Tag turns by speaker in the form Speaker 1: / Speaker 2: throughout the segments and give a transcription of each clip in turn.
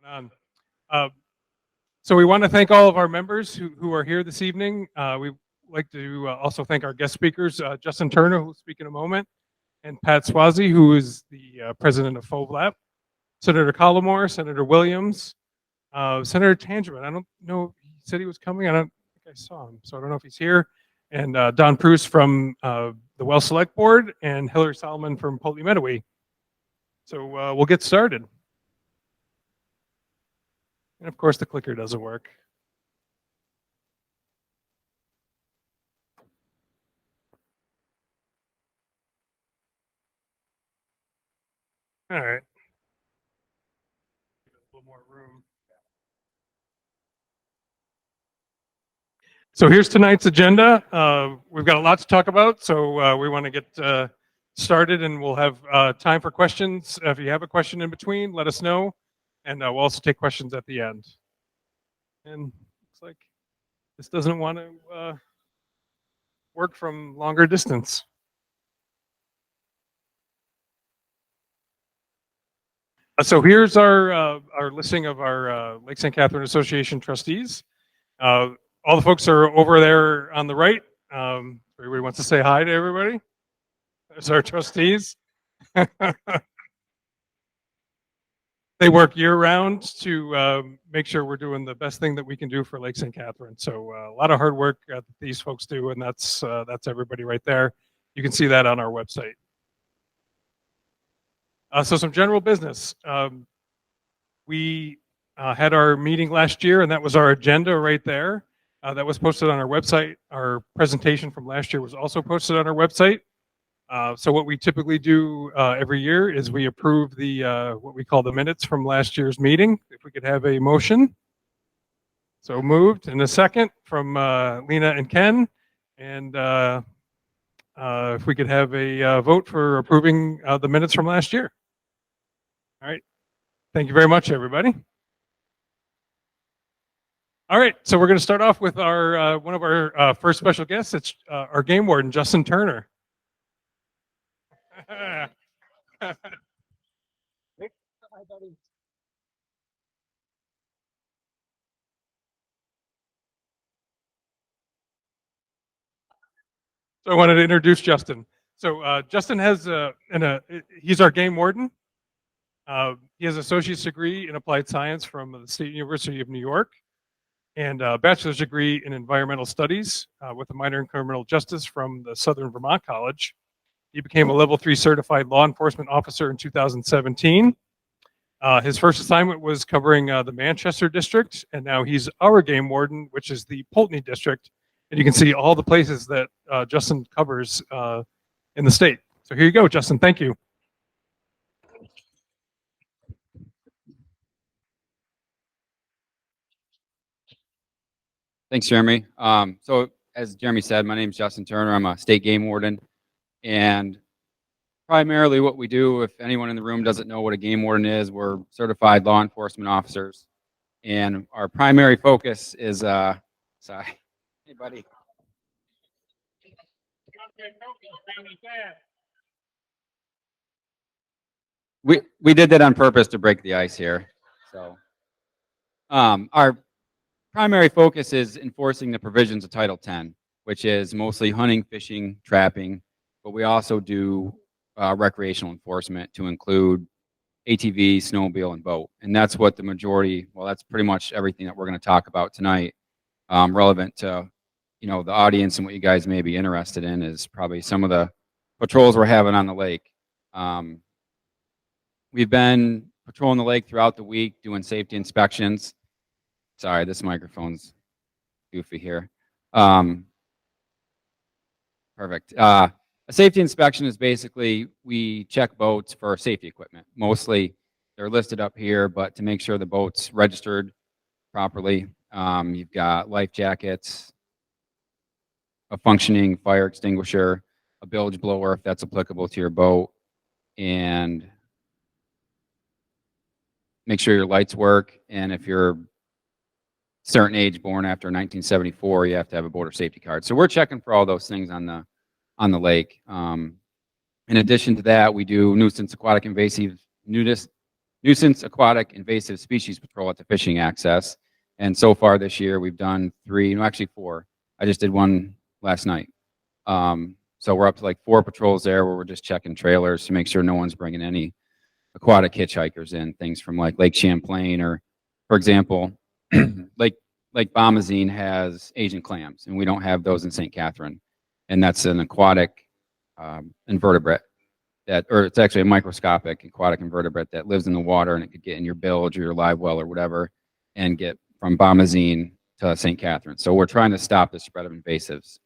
Speaker 1: Uh, so we want to thank all of our members who are here this evening. We'd like to also thank our guest speakers, Justin Turner, who will speak in a moment, and Pat Swazi, who is the president of FOVLAP, Senator Collmore, Senator Williams, Senator Tangerman. I don't know, he said he was coming. I don't think I saw him, so I don't know if he's here. And Don Pruce from the Well Select Board, and Hillary Solomon from Potley Medowee. So we'll get started. And of course, the clicker doesn't work. All right. A little more room. So here's tonight's agenda. We've got a lot to talk about, so we want to get started, and we'll have time for questions. If you have a question in between, let us know, and we'll also take questions at the end. And looks like this doesn't want to work from longer distance. So here's our listing of our Lake St. Catherine Association trustees. All the folks are over there on the right. Everybody wants to say hi to everybody. There's our trustees. They work year-round to make sure we're doing the best thing that we can do for Lake St. Catherine. So a lot of hard work that these folks do, and that's everybody right there. You can see that on our website. So some general business. We had our meeting last year, and that was our agenda right there. That was posted on our website. Our presentation from last year was also posted on our website. So what we typically do every year is we approve the what we call the minutes from last year's meeting. If we could have a motion. So moved. And a second from Lena and Ken. And if we could have a vote for approving the minutes from last year. All right. Thank you very much, everybody. All right. So we're going to start off with our one of our first special guests. It's our game warden, Justin Turner. So I wanted to introduce Justin. So Justin has he's our game warden. He has an associate's degree in applied science from the State University of New York, and a bachelor's degree in environmental studies with a minor in criminal justice from the Southern Vermont College. He became a level 3 certified law enforcement officer in 2017. His first assignment was covering the Manchester district, and now he's our game warden, which is the Poultney district. And you can see all the places that Justin covers in the state. So here you go, Justin. Thank you.
Speaker 2: Thanks, Jeremy. So as Jeremy said, my name is Justin Turner. I'm a state game warden. And primarily what we do, if anyone in the room doesn't know what a game warden is, we're certified law enforcement officers. And our primary focus is, sorry, hey buddy. We did that on purpose to break the ice here. So our primary focus is enforcing the provisions of Title 10, which is mostly hunting, fishing, trapping, but we also do recreational enforcement to include ATV, snowmobile, and boat. And that's what the majority, well, that's pretty much everything that we're going to talk about tonight, relevant to, you know, the audience and what you guys may be interested in is probably some of the patrols we're having on the lake. We've been patrolling the lake throughout the week, doing safety inspections. Sorry, this microphone's goofy here. Perfect. A safety inspection is basically we check boats for safety equipment. Mostly they're listed up here, but to make sure the boat's registered properly, you've got life jackets, a functioning fire extinguisher, a bilge blower if that's applicable to your boat, and make sure your lights work. And if you're certain age born after 1974, you have to have a boater safety card. So we're checking for all those things on the lake. In addition to that, we do nuisance aquatic invasive nuisance, aquatic, invasive species patrol at the fishing access. And so far this year, we've done 3, no, actually 4. I just did one last night. So we're up to like 4 patrols there where we're just checking trailers to make sure no one's bringing any aquatic hitchhikers in, things from like Lake Champlain, or, for example, Lake Bomazene has Asian clams, and we don't have those in St. Catherine. And that's an aquatic invertebrate or it's actually a microscopic aquatic invertebrate that lives in the water, and it could get in your bilge or your live well or whatever and get from Bomazene to St. Catherine. So we're trying to stop the spread of invasives.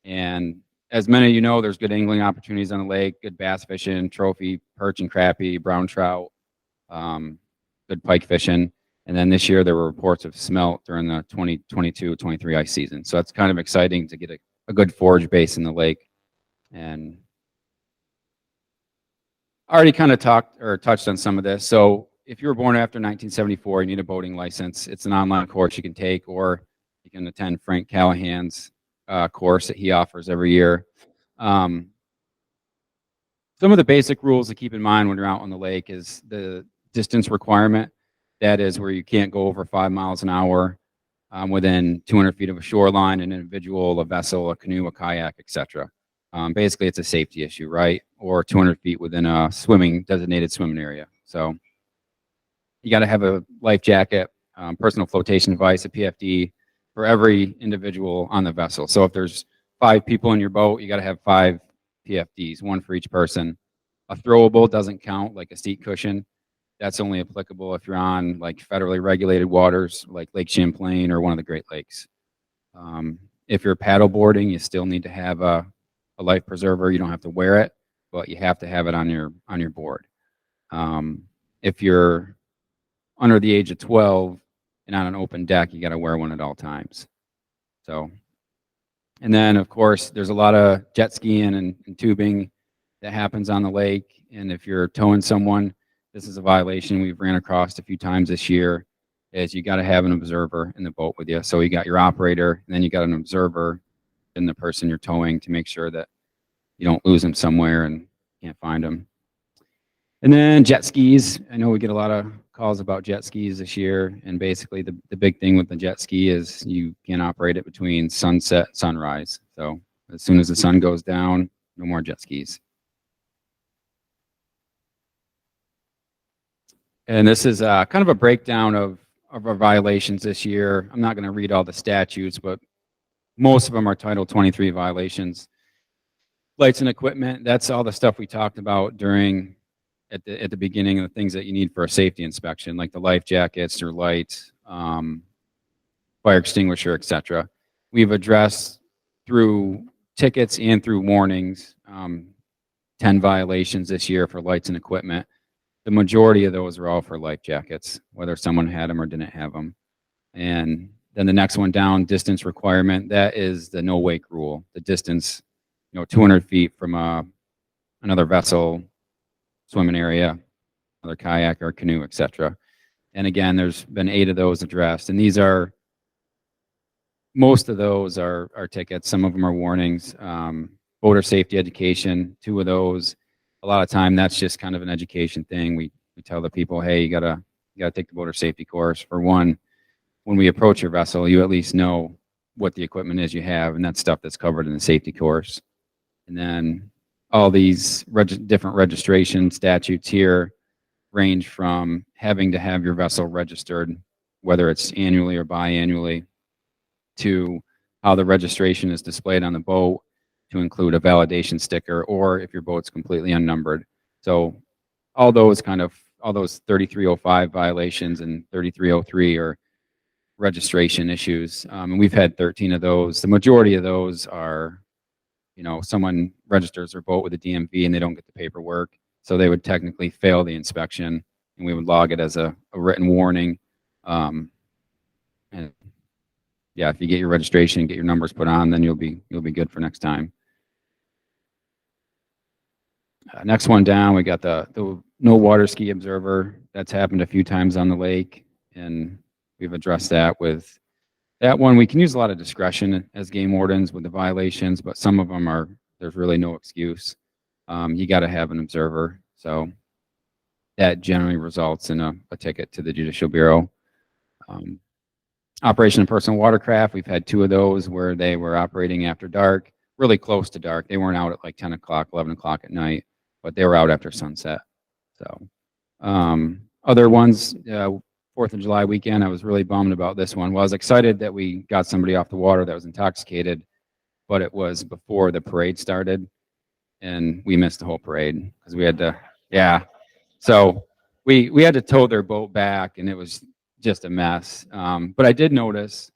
Speaker 2: And as many of you know, there's good angling opportunities on the lake, good bass fishing, trophy, perch and crappie, brown trout, good pike fishing. And then this year there were reports of smelt during the 2022-23 ice season. So that's kind of exciting to get a good forage base in the lake. And I already kind of touched on some of this. So if you were born after 1974, you need a boating license. It's an online course you can take, or you can attend Frank Callahan's course that he offers every year. Some of the basic rules to keep in mind when you're out on the lake is the distance requirement. That is where you can't go over 5 miles an hour within 200 feet of a shoreline, an individual, a vessel, a canoe, a kayak, etc. Basically, it's a safety issue, right? Or 200 feet within a designated swimming area. So you got to have a life jacket, personal flotation device, a PFD for every individual on the vessel. So if there's 5 people in your boat, you got to have 5 PFDs, 1 for each person. A throwable doesn't count, like a seat cushion. That's only applicable if you're on like federally regulated waters like Lake Champlain or one of the Great Lakes. If you're paddle boarding, you still need to have a life preserver. You don't have to wear it, but you have to have it on your board. If you're under the age of 12 and on an open deck, you got to wear one at all times. So, and then of course, there's a lot of jet skiing and tubing that happens on the lake. And if you're towing someone, this is a violation we've ran across a few times this year, is you got to have an observer in the boat with you. So you got your operator, and then you got an observer in the person you're towing to make sure that you don't lose them somewhere and can't find them. And then jet skis. I know we get a lot of calls about jet skis this year, and basically the big thing with the jet ski is you can't operate it between sunset and sunrise. So as soon as the sun goes down, no more jet skis. And this is kind of a breakdown of our violations this year. I'm not going to read all the statutes, but most of them are Title 23 violations. Lights and equipment, that's all the stuff we talked about at the beginning, of the things that you need for a safety inspection, like the life jackets or lights, fire extinguisher, etc. We've addressed through tickets and through warnings 10 violations this year for lights and equipment. The majority of those are all for life jackets, whether someone had them or didn't have them. And then the next one down, distance requirement, that is the no wake rule. The distance, 200 feet from another vessel, swimming area, another kayak or canoe, etc. And again, there's been 8 of those addressed. And most of those are tickets. Some of them are warnings. Boater safety education, 2 of those. A lot of time that's just kind of an education thing. We tell the people, hey, you gotta take the boater safety course. For one, when we approach your vessel, you at least know what the equipment is you have, and that's stuff that's covered in the safety course. And then all these different registration statutes here range from having to have your vessel registered, whether it's annually or biannually, to how the registration is displayed on the boat, to include a validation sticker, or if your boat's completely unnumbered. So all those 3305 violations and 3303 are registration issues. And we've had 13 of those. The majority of those are, someone registers their boat with a DMV and they don't get the paperwork. So they would technically fail the inspection, and we would log it as a written warning. And yeah, if you get your registration and get your numbers put on, then you'll be good for next time. Next one down, we got the no water ski observer. That's happened a few times on the lake, and we've addressed that with that one. We can use a lot of discretion as game wardens with the violations, but some of them there's really no excuse. You got to have an observer. So that generally results in a ticket to the Judicial Bureau. Operation of personal watercraft, we've had 2 of those where they were operating after dark, really close to dark. They weren't out at like 10 o'clock, 11 o'clock at night, but they were out after sunset. So other ones, 4th of July weekend, I was really bummed about this one. Well, I was excited that we got somebody off the water that was intoxicated, but it was before the parade started, and we missed the whole parade because we had to, yeah. So we had to tow their boat back, and it was just a mess. But I did notice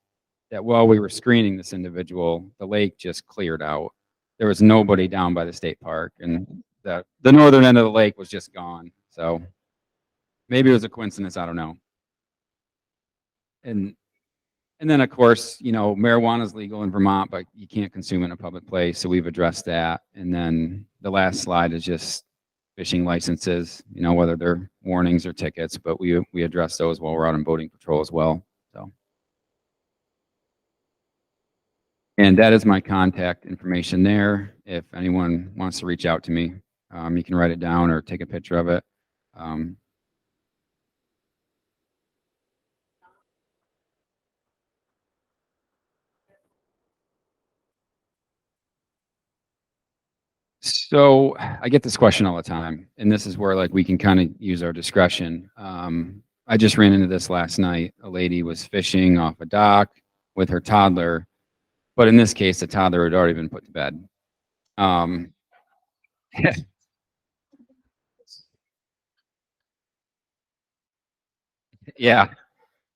Speaker 2: that while we were screening this individual, the lake just cleared out. There was nobody down by the state park, and the northern end of the lake was just gone. So maybe it was a coincidence, I don't know. And then of course, you know, marijuana is legal in Vermont, but you can't consume it in a public place. So we've addressed that. And then the last slide is just fishing licenses, you know, whether they're warnings or tickets, but we address those while we're out on boating patrol as well. So, and that is my contact information there. If anyone wants to reach out to me, you can write it down or take a picture of it. So I get this question all the time, and this is where like we can kind of use our discretion. I just ran into this last night. A lady was fishing off a dock with her toddler, but in this case, the toddler had already been put to bed. Yeah.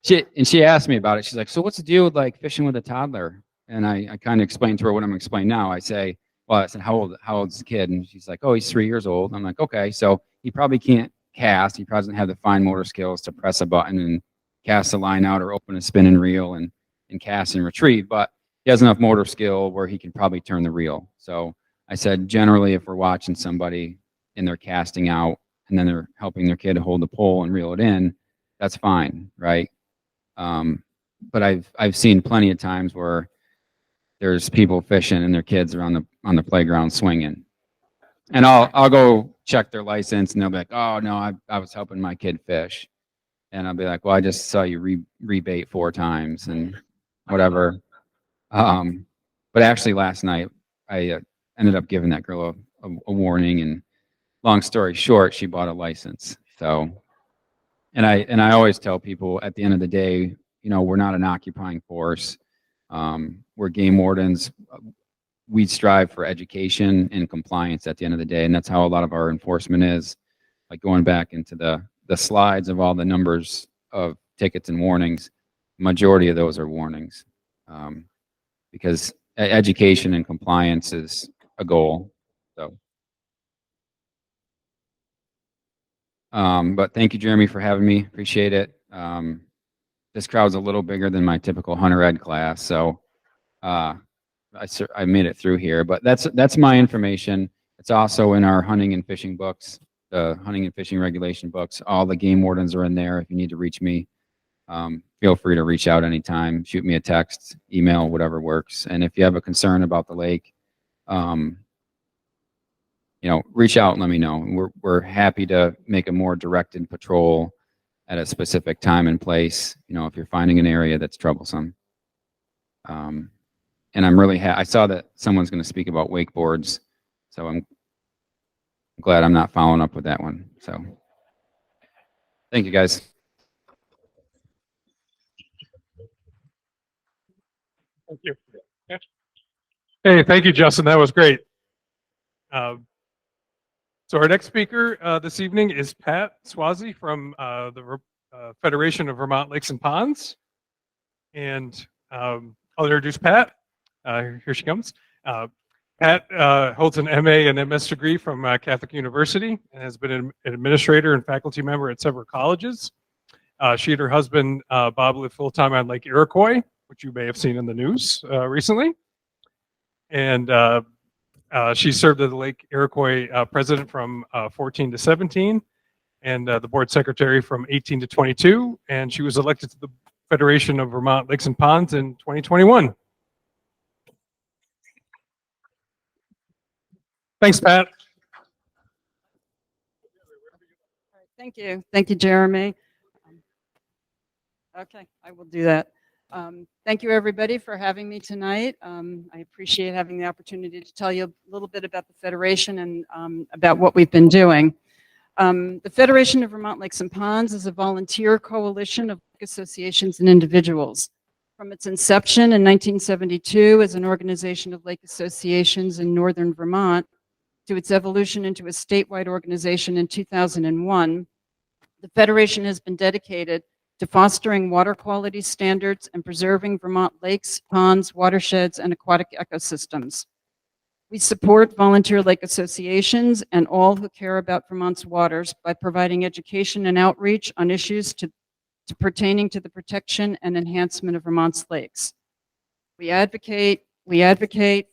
Speaker 2: She asked me about it. She's like, "So what's the deal with like fishing with a toddler?" And I kind of explained to her what I'm explaining now. I say, "Well," I said, how old's the kid?" And she's like, "Oh, he's 3 years old." I'm like, "Okay, so he probably can't cast. He probably doesn't have the fine motor skills to press a button and cast a line out or open a spinning reel and cast and retrieve, but he has enough motor skill where he can probably turn the reel." So I said, generally, if we're watching somebody and they're casting out and then they're helping their kid hold the pole and reel it in, that's fine, right? But I've seen plenty of times where there's people fishing and their kids are on the playground swinging, and I'll go check their license and they'll be like, "Oh no, I was helping my kid fish," and I'll be like, "Well, I just saw you rebait 4 times and whatever." But actually, last night I ended up giving that girl a warning, and long story short, she bought a license. So, and I always tell people at the end of the day, you know, we're not an occupying force. We're game wardens. We strive for education and compliance at the end of the day, and that's how a lot of our enforcement is. Like going back into the slides of all the numbers of tickets and warnings, majority of those are warnings, because education and compliance is a goal. So, but thank you, Jeremy, for having me. Appreciate it. This crowd's a little bigger than my typical hunter ed class, so I made it through here. But that's my information. It's also in our hunting and fishing books, the hunting and fishing regulation books. All the game wardens are in there. If you need to reach me, feel free to reach out anytime. Shoot me a text, email, whatever works. And if you have a concern about the lake, you know, reach out and let me know. We're happy to make a more directed patrol at a specific time and place, you know, if you're finding an area that's troublesome. And I'm really I saw that someone's going to speak about wakeboards, so I'm glad I'm not following up with that one. So thank you, guys.
Speaker 1: Thank you. Hey, thank you, Justin. That was great. So our next speaker this evening is Pat Swazi from the Federation of Vermont Lakes and Ponds. And I'll introduce Pat. Here she comes. Pat holds an MA and MS degree from Catholic University and has been an administrator and faculty member at several colleges. She and her husband, Bob, live full-time on Lake Iroquois, which you may have seen in the news recently. And she served as the Lake Iroquois president from 14 to 17 and the board secretary from 18 to 22. And she was elected to the Federation of Vermont Lakes and Ponds in 2021. Thanks, Pat.
Speaker 3: Thank you. Thank you, Jeremy. Okay, I will do that. Thank you, everybody, for having me tonight. I appreciate having the opportunity to tell you a little bit about the Federation and about what we've been doing. The Federation of Vermont Lakes and Ponds is a volunteer coalition of associations and individuals. From its inception in 1972 as an organization of lake associations in northern Vermont to its evolution into a statewide organization in 2001, the Federation has been dedicated to fostering water quality standards and preserving Vermont lakes, ponds, watersheds, and aquatic ecosystems. We support volunteer lake associations and all who care about Vermont's waters by providing education and outreach on issues pertaining to the protection and enhancement of Vermont's lakes. We advocate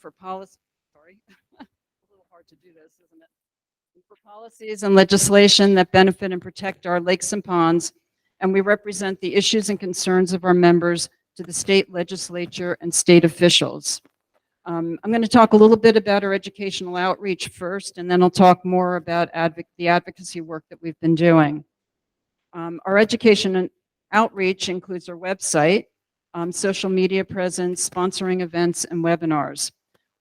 Speaker 3: for policy, sorry, a little hard to do this, isn't it? For policies and legislation that benefit and protect our lakes and ponds, and we represent the issues and concerns of our members to the state legislature and state officials. I'm going to talk a little bit about our educational outreach first, and then I'll talk more about the advocacy work that we've been doing. Our education and outreach includes our website, social media presence, sponsoring events, and webinars.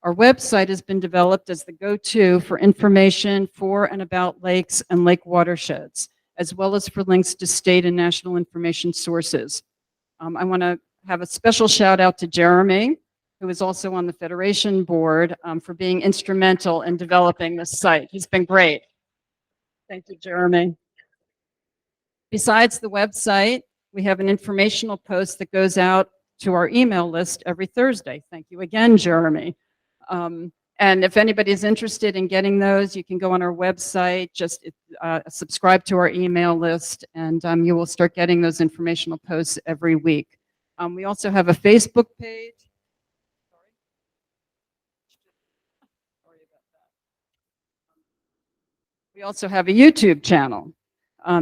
Speaker 3: Our website has been developed as the go-to for information for and about lakes and lake watersheds, as well as for links to state and national information sources. I want to have a special shout out to Jeremy, who is also on the Federation board, for being instrumental in developing this site. He's been great. Thank you, Jeremy. Besides the website, we have an informational post that goes out to our email list every Thursday. Thank you again, Jeremy. And if anybody's interested in getting those, you can go on our website, just subscribe to our email list, and you will start getting those informational posts every week. We also have a Facebook page. Sorry about that. We also have a YouTube channel.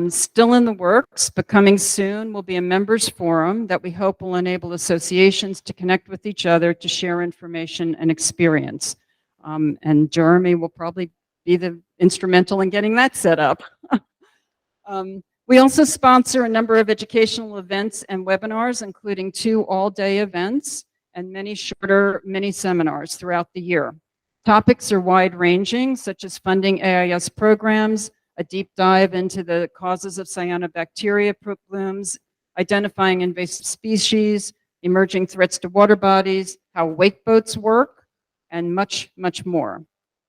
Speaker 3: Still in the works, but coming soon will be a members forum that we hope will enable associations to connect with each other to share information and experience. And Jeremy will probably be the instrumental in getting that set up. We also sponsor a number of educational events and webinars, including 2 all-day events and many shorter mini-seminars throughout the year. Topics are wide-ranging, such as funding AIS programs, a deep dive into the causes of cyanobacteria blooms, identifying invasive species, emerging threats to water bodies, how wake boats work, and much, much more.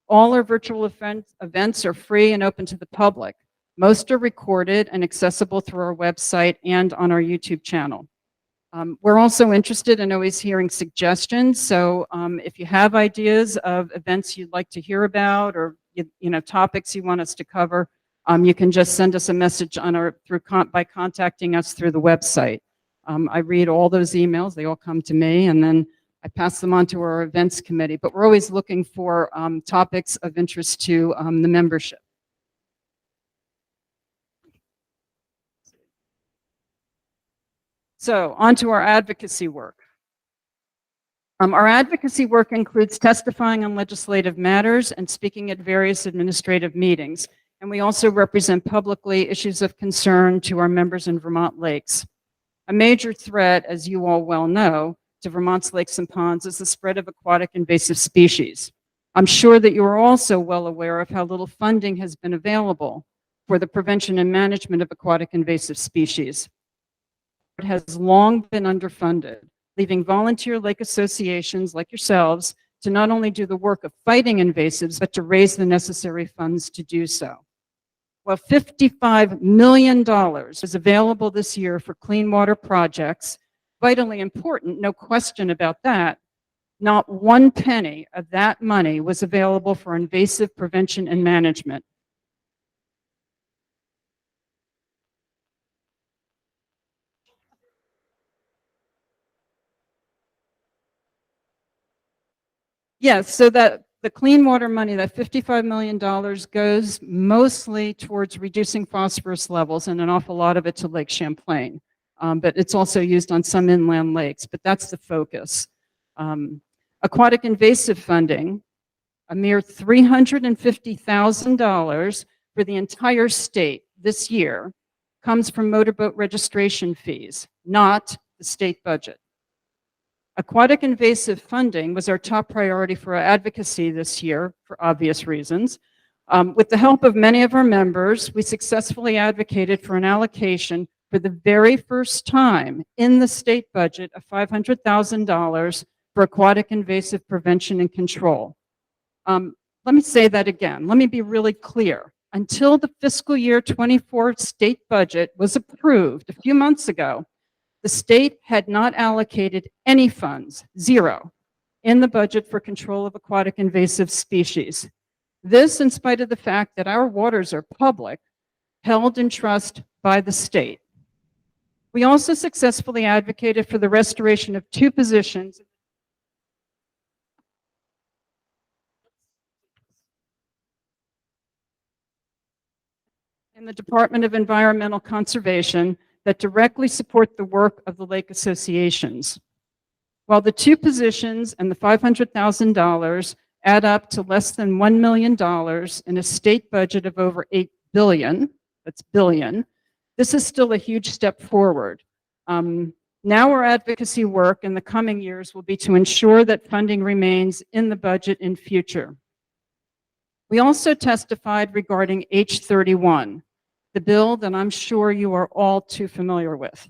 Speaker 3: All our virtual events are free and open to the public. Most are recorded and accessible through our website and on our YouTube channel. We're also interested in always hearing suggestions, so if you have ideas of events you'd like to hear about or topics you want us to cover, you can just send us a message on by contacting us through the website. I read all those emails, they all come to me, and then I pass them on to our events committee, but we're always looking for topics of interest to the membership. So, on to our advocacy work. Our advocacy work includes testifying on legislative matters and speaking at various administrative meetings. And we also represent publicly issues of concern to our members in Vermont lakes. A major threat, as you all well know, to Vermont's lakes and ponds is the spread of aquatic invasive species. I'm sure that you are also well aware of how little funding has been available for the prevention and management of aquatic invasive species. It has long been underfunded, leaving volunteer lake associations like yourselves to not only do the work of fighting invasives, but to raise the necessary funds to do so. Well, $55 million is available this year for clean water projects, vitally important, no question about that. Not 1 penny of that money was available for invasive prevention and management. Yes, so that the clean water money, that $55 million goes mostly towards reducing phosphorus levels and an awful lot of it to Lake Champlain. But it's also used on some inland lakes, but that's the focus. Aquatic invasive funding, a mere $350,000 for the entire state, this year comes from motorboat registration fees, not the state budget. Aquatic invasive funding was our top priority for our advocacy this year for obvious reasons. With the help of many of our members, we successfully advocated for an allocation for the very first time in the state budget of $500,000 for aquatic invasive prevention and control. Let me say that again. Let me be really clear. Until the fiscal year 24 state budget was approved a few months ago, the state had not allocated any funds, zero, in the budget for control of aquatic invasive species. This in spite of the fact that our waters are public, held in trust by the state. We also successfully advocated for the restoration of 2 positions in the Department of Environmental Conservation that directly support the work of the lake associations. While the 2 positions and the $500,000 add up to less than $1 million in a state budget of over $8 billion, that's billion, this is still a huge step forward. Now our advocacy work in the coming years will be to ensure that funding remains in the budget in future. We also testified regarding H31, the bill that I'm sure you are all too familiar with.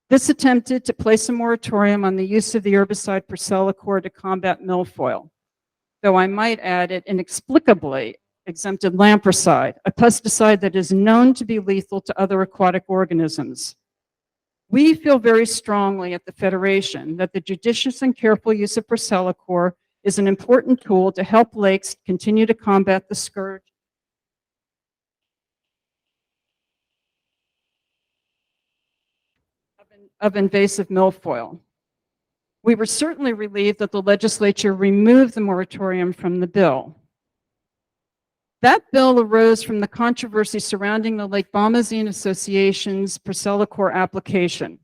Speaker 3: This attempted to place a moratorium on the use of the herbicide Procelacor to combat milfoil, though I might add it inexplicably exempted lampricide, a pesticide that is known to be lethal to other aquatic organisms. We feel very strongly at the Federation that the judicious and careful use of Procelacor is an important tool to help lakes continue to combat the scourge of invasive milfoil. We were certainly relieved that the legislature removed the moratorium from the bill. That bill arose from the controversy surrounding the Lake Bomazene Association's Procelacor application.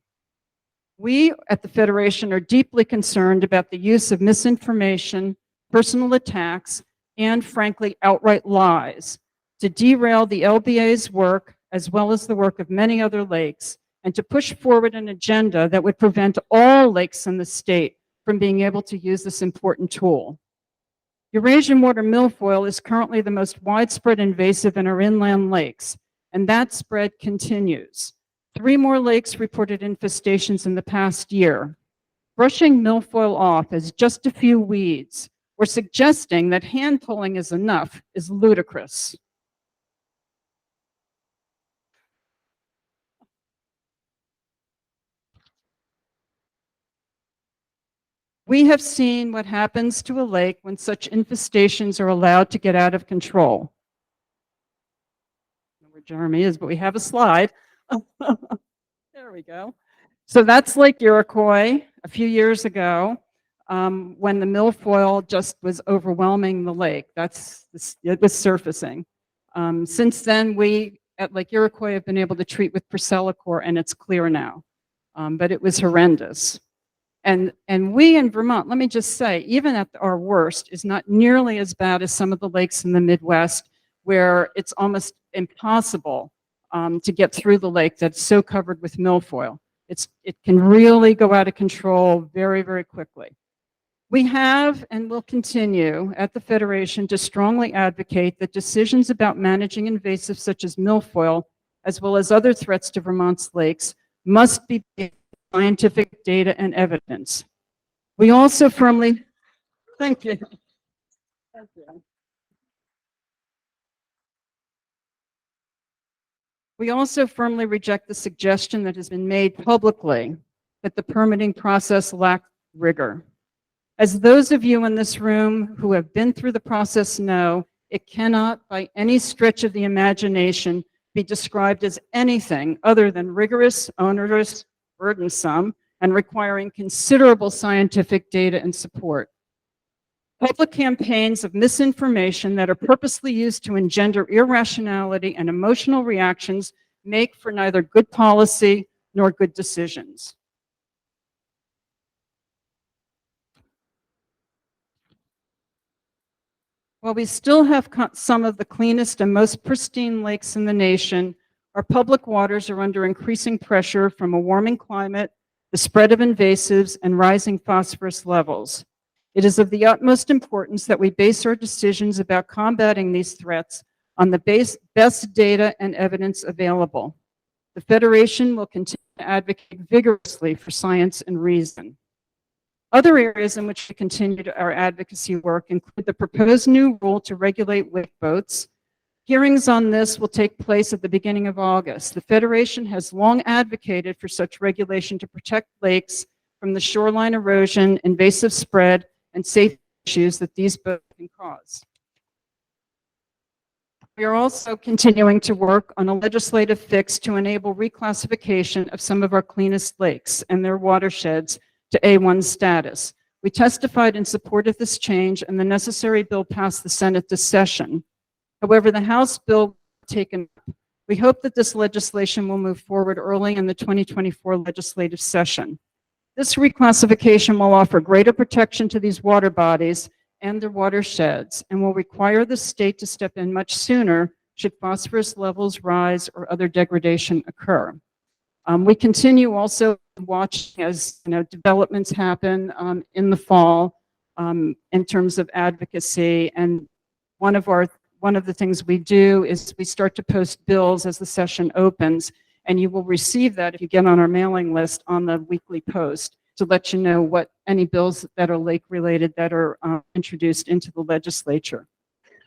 Speaker 3: We at the Federation are deeply concerned about the use of misinformation, personal attacks, and frankly, outright lies to derail the LBA's work as well as the work of many other lakes, and to push forward an agenda that would prevent all lakes in the state from being able to use this important tool. Eurasian water milfoil is currently the most widespread invasive in our inland lakes, and that spread continues. 3 more lakes reported infestations in the past year. Brushing milfoil off as just a few weeds or suggesting that hand pulling is enough is ludicrous. We have seen what happens to a lake when such infestations are allowed to get out of control. I don't know where Jeremy is, but we have a slide. There we go. So that's Lake Iroquois a few years ago when the milfoil just was overwhelming the lake. It was surfacing. Since then, we at Lake Iroquois have been able to treat with Procelacor, and it's clear now. But it was horrendous. And we in Vermont, let me just say, even at our worst, is not nearly as bad as some of the lakes in the Midwest, where it's almost impossible to get through the lake that's so covered with milfoil. It can really go out of control very, very quickly. We have and will continue at the Federation to strongly advocate that decisions about managing invasives such as milfoil, as well as other threats to Vermont's lakes, must be based on scientific data and evidence. We also firmly, thank you. Thank you. We also firmly reject the suggestion that has been made publicly that the permitting process lacked rigor. As those of you in this room who have been through the process know, it cannot by any stretch of the imagination be described as anything other than rigorous, onerous, burdensome, and requiring considerable scientific data and support. Public campaigns of misinformation that are purposely used to engender irrationality and emotional reactions make for neither good policy nor good decisions. While we still have some of the cleanest and most pristine lakes in the nation, Our public waters are under increasing pressure from a warming climate, the spread of invasives, and rising phosphorus levels. It is of the utmost importance that we base our decisions about combating these threats on the best data and evidence available. The Federation will continue to advocate vigorously for science and reason. Other areas in which we continue our advocacy work include the proposed new rule to regulate wake boats. Hearings on this will take place at the beginning of August. The Federation has long advocated for such regulation to protect lakes from the shoreline erosion, invasive spread, and safety issues that these boats can cause. We are also continuing to work on a legislative fix to enable reclassification of some of our cleanest lakes and their watersheds to A1 status. We testified in support of this change, and the necessary bill passed the Senate this session. However, the House bill was taken up. We hope that this legislation will move forward early in the 2024 legislative session. This reclassification will offer greater protection to these water bodies and their watersheds, and will require the state to step in much sooner should phosphorus levels rise or other degradation occur. We continue also watching as developments happen in the fall in terms of advocacy, and one of the things we do is we start to post bills as the session opens, and you will receive that if you get on our mailing list on the weekly post to let you know what any bills that are lake related that are introduced into the legislature.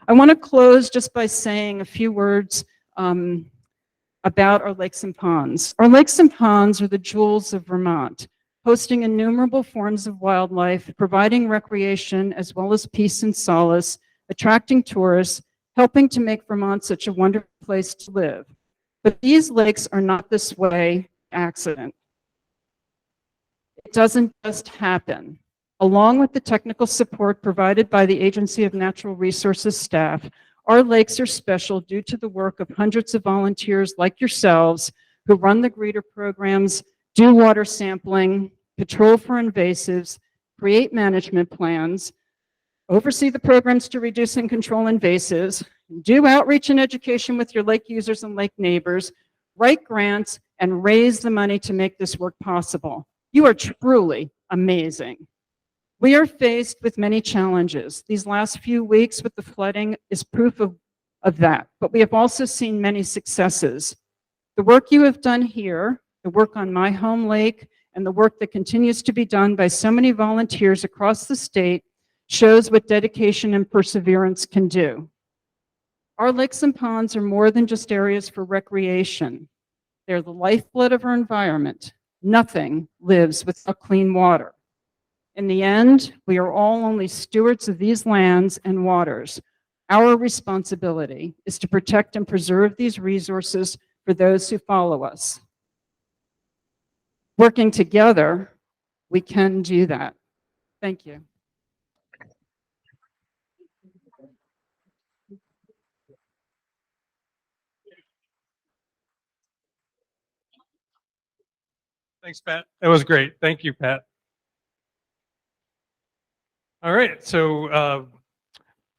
Speaker 3: I want to close just by saying a few words about our lakes and ponds. Our lakes and ponds are the jewels of Vermont, hosting innumerable forms of wildlife, providing recreation as well as peace and solace, attracting tourists, helping to make Vermont such a wonderful place to live. But these lakes are not this way by accident. It doesn't just happen. Along with the technical support provided by the Agency of Natural Resources staff, our lakes are special due to the work of hundreds of volunteers like yourselves who run the greeter programs, do water sampling, patrol for invasives, create management plans, oversee the programs to reduce and control invasives, do outreach and education with your lake users and lake neighbors, write grants, and raise the money to make this work possible. You are truly amazing. We are faced with many challenges. These last few weeks with the flooding is proof of that, but we have also seen many successes. The work you have done here, the work on my home lake, and the work that continues to be done by so many volunteers across the state shows what dedication and perseverance can do. Our lakes and ponds are more than just areas for recreation. They're the lifeblood of our environment. Nothing lives without clean water. In the end, we are all only stewards of these lands and waters. Our responsibility is to protect and preserve these resources for those who follow us. Working together, we can do that. Thank you.
Speaker 1: Thanks, Pat. That was great. Thank you, Pat. All right, so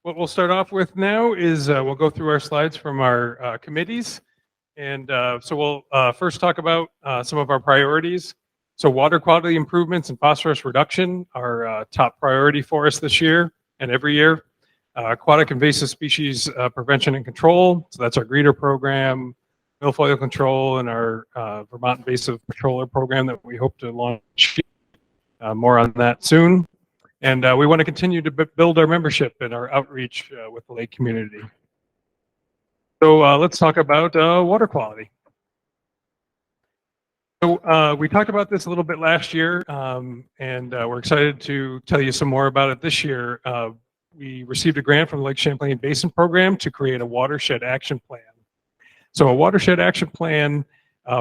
Speaker 1: what we'll start off with now is we'll go through our slides from our committees. And so we'll first talk about some of our priorities. So water quality improvements and phosphorus reduction are top priority for us this year and every year. Aquatic invasive species prevention and control. So that's our greeter program, milfoil control, and our Vermont invasive patroller program that we hope to launch. More on that soon. And we want to continue to build our membership and our outreach with the lake community. So let's talk about water quality. So we talked about this a little bit last year, and we're excited to tell you some more about it this year. We received a grant from the Lake Champlain Basin Program to create a watershed action plan. So a watershed action plan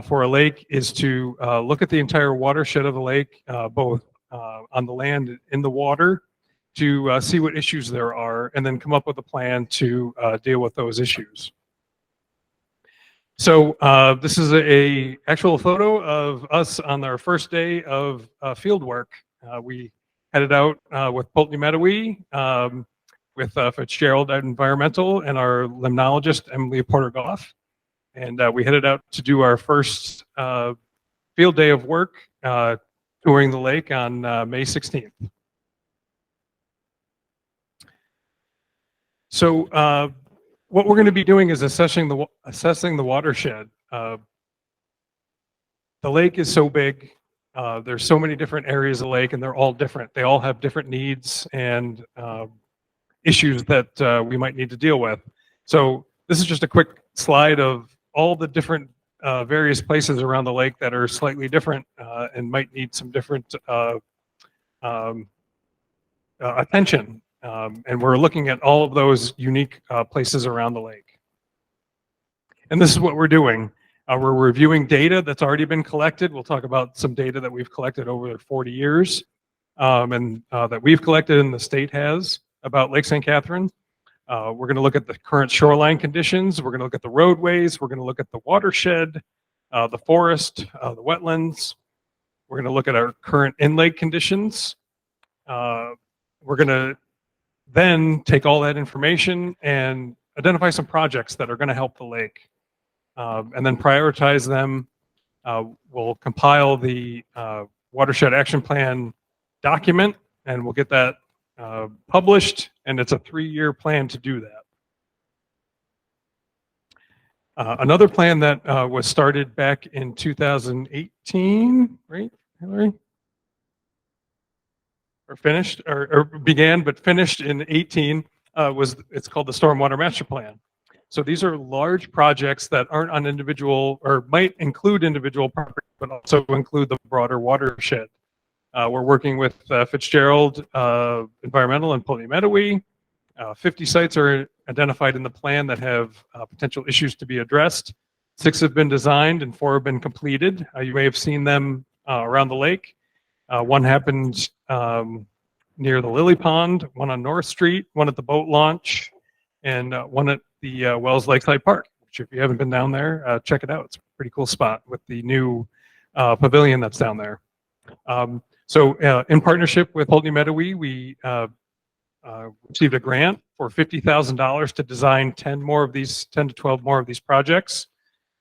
Speaker 1: for a lake is to look at the entire watershed of the lake, both on the land and in the water, to see what issues there are, and then come up with a plan to deal with those issues. So this is a actual photo of us on our first day of field work. We headed out with Pulteney Meadowy, with Fitzgerald Environmental and our limnologist, Emily Porter Goff. and we headed out to do our first field day of work touring the lake on May 16th. So what we're going to be doing is assessing the watershed. The lake is so big. There's so many different areas of the lake, and they're all different. They all have different needs and issues that we might need to deal with. So this is just a quick slide of all the different various places around the lake that are slightly different and might need some different attention. And we're looking at all of those unique places around the lake. And this is what we're doing. We're reviewing data that's already been collected. We'll talk about some data that we've collected over 40 years and that we've collected and the state has about Lake St. Catherine. We're going to look at the current shoreline conditions. We're going to look at the roadways. We're going to look at the watershed, the forest, the wetlands. We're going to look at our current in-lake conditions. We're going to then take all that information and identify some projects that are going to help the lake. And then prioritize them. We'll compile the watershed action plan document, and we'll get that published, and it's a 3-year plan to do that. Another plan that was started back in 2018, right, Hillary? Or finished, or began, but finished in 18, it's called the Stormwater Master Plan. So these are large projects that aren't on individual, or might include individual property, but also include the broader watershed. We're working with Fitzgerald Environmental and Pulteney Meadowy. 50 sites are identified in the plan that have potential issues to be addressed. 6 have been designed and 4 have been completed. You may have seen them around the lake. One happened near the Lily Pond, one on North Street, one at the boat launch, and one at the Wells Lakeside Park, which if you haven't been down there, check it out. It's a pretty cool spot with the new pavilion that's down there. So in partnership with Pulteney Meadowy, we received a grant for $50,000 to design 10 to 12 more of these projects.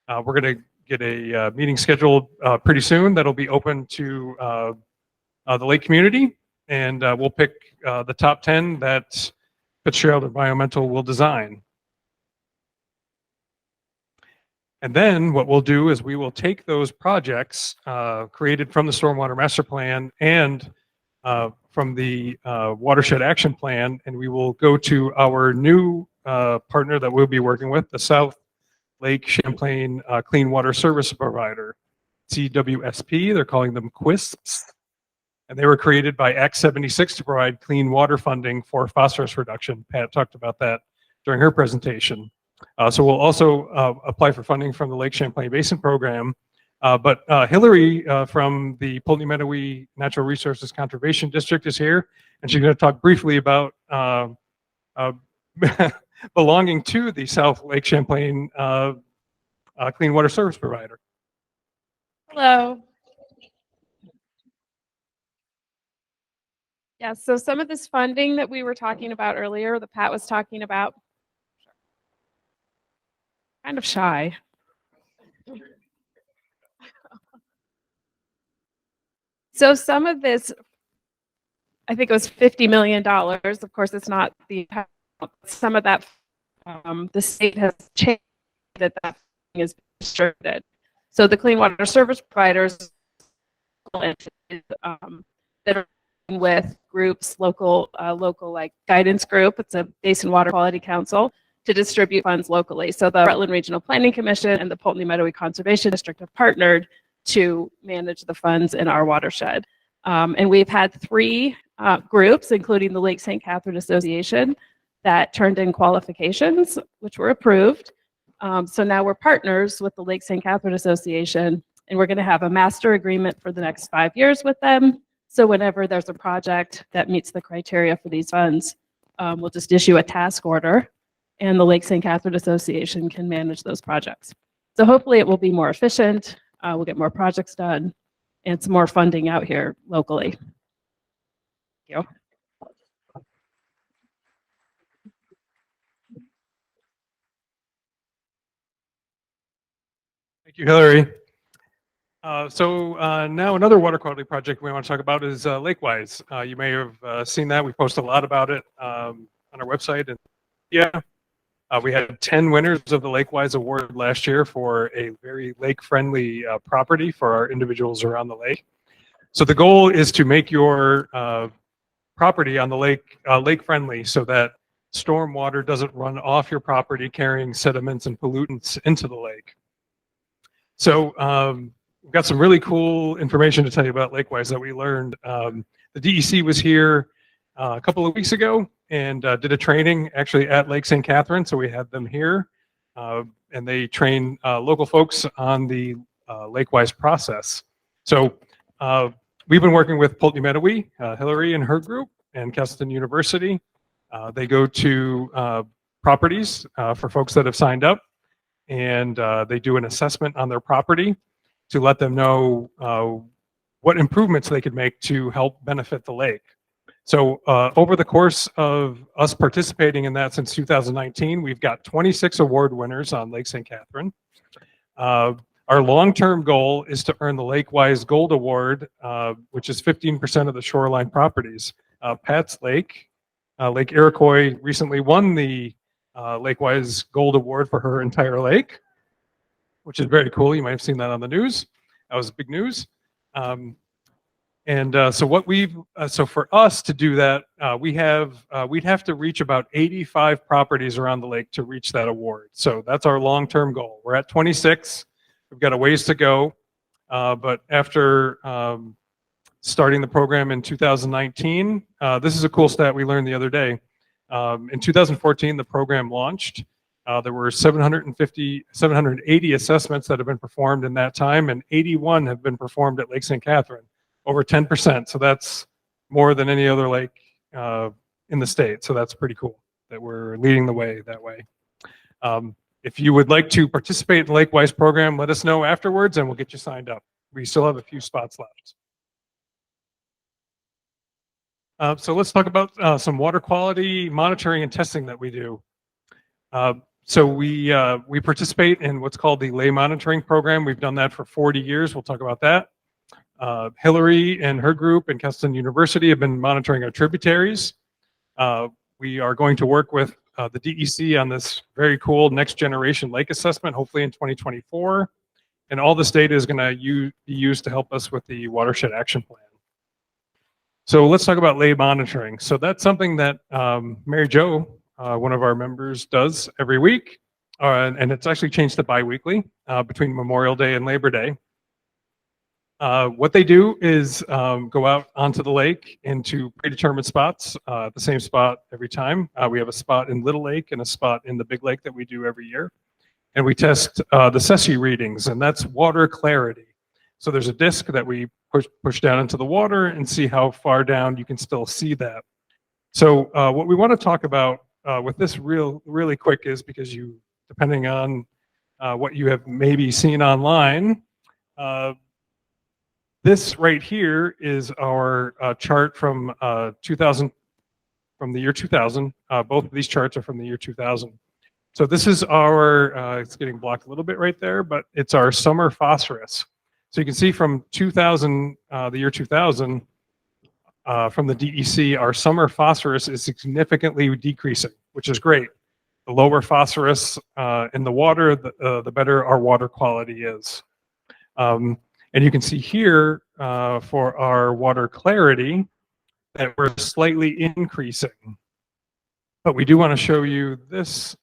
Speaker 1: We're going to get a meeting scheduled pretty soon that'll be open to the lake community, and we'll pick the top 10 that Fitzgerald Environmental will design. And then what we'll do is we will take those projects created from the Stormwater Master Plan and from the Watershed Action Plan, and we will go to our new partner that we'll be working with, the South Lake Champlain Clean Water Service Provider, CWSP. They're calling them QUISPs. And they were created by Act 76 to provide clean water funding for phosphorus reduction. Pat talked about that during her presentation. So we'll also apply for funding from the Lake Champlain Basin Program. But Hillary from the Pulteney Meadowy Natural Resources Conservation District is here, and she's going to talk briefly about belonging to the South Lake Champlain Clean Water Service Provider.
Speaker 4: Hello. Yeah, so some of this funding that we were talking about earlier, that Pat was talking about, kind of shy. So some of this, I think it was $50 million. Of course, it's not the, some of that, the state has changed that is distributed. So the clean water service providers that are with groups, local like guidance group. It's a Basin Water Quality Council to distribute funds locally. So the Rutland Regional Planning Commission and the Pulteney Meadowy Conservation District have partnered to manage the funds in our watershed. And we've had 3 groups, including the Lake St. Catherine Association, that turned in qualifications, which were approved. So now we're partners with the Lake St. Catherine Association, and we're going to have a master agreement for the next 5 years with them. So whenever there's a project that meets the criteria for these funds, we'll just issue a task order, and the Lake St. Catherine Association can manage those projects. So hopefully it will be more efficient. We'll get more projects done and some more funding out here locally. Thank you.
Speaker 1: Thank you, Hillary. Now another water quality project we want to talk about is Lakewise. You may have seen that. We post a lot about it on our website. And yeah, we had 10 winners of the Lakewise Award last year for a very lake-friendly property for our individuals around the lake. So the goal is to make your property on the lake lake-friendly so that storm water doesn't run off your property carrying sediments and pollutants into the lake. So we've got some really cool information to tell you about Lakewise that we learned. The DEC was here a couple of weeks ago and did a training actually at Lake St. Catherine. So we had them here and they train local folks on the Lakewise process. So we've been working with Pulteney-Meadowy, Hillary and her group, and Keston University. They go to properties for folks that have signed up, and they do an assessment on their property to let them know what improvements they could make to help benefit the lake. So over the course of us participating in that since 2019, we've got 26 award winners on Lake St. Catherine. Our long-term goal is to earn the Lakewise Gold Award, which is 15% of the shoreline properties. Pat's Lake, Lake Iroquois, recently won the Lakewise Gold Award for her entire lake, which is very cool. You might have seen that on the news. That was big news. So for us to do that, we'd have to reach about 85 properties around the lake to reach that award. So that's our long-term goal. We're at 26. We've got a ways to go, but after starting the program in 2019, this is a cool stat we learned the other day. In 2014, the program launched. There were 780 assessments that have been performed in that time, and 81 have been performed at Lake St. Catherine, over 10%. So that's more than any other lake in the state. So that's pretty cool that we're leading the way that way. If you would like to participate in the Lakewise program, let us know afterwards and we'll get you signed up. We still have a few spots left. So let's talk about some water quality monitoring and testing that we do. So we participate in what's called the lay monitoring program. We've done that for 40 years. We'll talk about that. Hillary and her group and Keston University have been monitoring our tributaries. We are going to work with the DEC on this very cool next generation lake assessment, hopefully in 2024. And all this data is going to be used to help us with the watershed action plan. So let's talk about lay monitoring. So that's something that Mary Jo, one of our members, does every week. And it's actually changed to bi-weekly between Memorial Day and Labor Day. What they do is go out onto the lake into predetermined spots, the same spot every time. We have a spot in Little Lake and a spot in the Big Lake that we do every year. And we test the SESI readings, and that's water clarity. So there's a disc that we push down into the water and see how far down you can still see that. So what we want to talk about with this really quick is, because depending on what you have maybe seen online, this right here is our chart from 2000, from the year 2000. Both of these charts are from the year 2000. So this is our, it's getting blocked a little bit right there, but it's our summer phosphorus. So you can see from 2000, the year 2000, from the DEC, our summer phosphorus is significantly decreasing, which is great. The lower phosphorus in the water, the better our water quality is. And you can see here for our water clarity that we're slightly increasing. But we do want to show you this.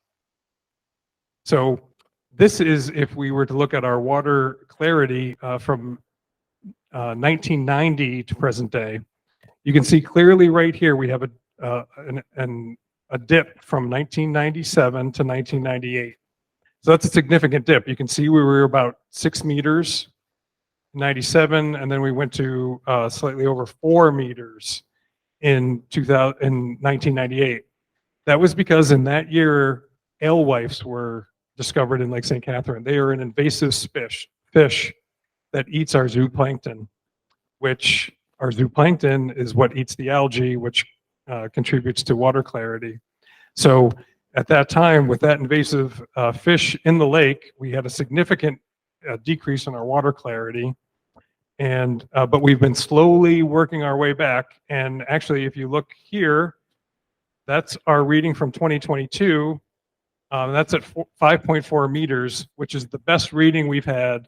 Speaker 1: So this is if we were to look at our water clarity from 1990 to present day. You can see clearly right here we have a dip from 1997 to 1998. So that's a significant dip. You can see we were about 6 meters 97, and then we went to slightly over 4 meters in 1998. That was because in that year, alewives were discovered in Lake St. Catherine. They are an invasive fish that eats our zooplankton, which our zooplankton is what eats the algae, which contributes to water clarity. So at that time, with that invasive fish in the lake, we had a significant decrease in our water clarity. And but we've been slowly working our way back. And actually, if you look here, that's our reading from 2022. That's at 5.4 meters, which is the best reading we've had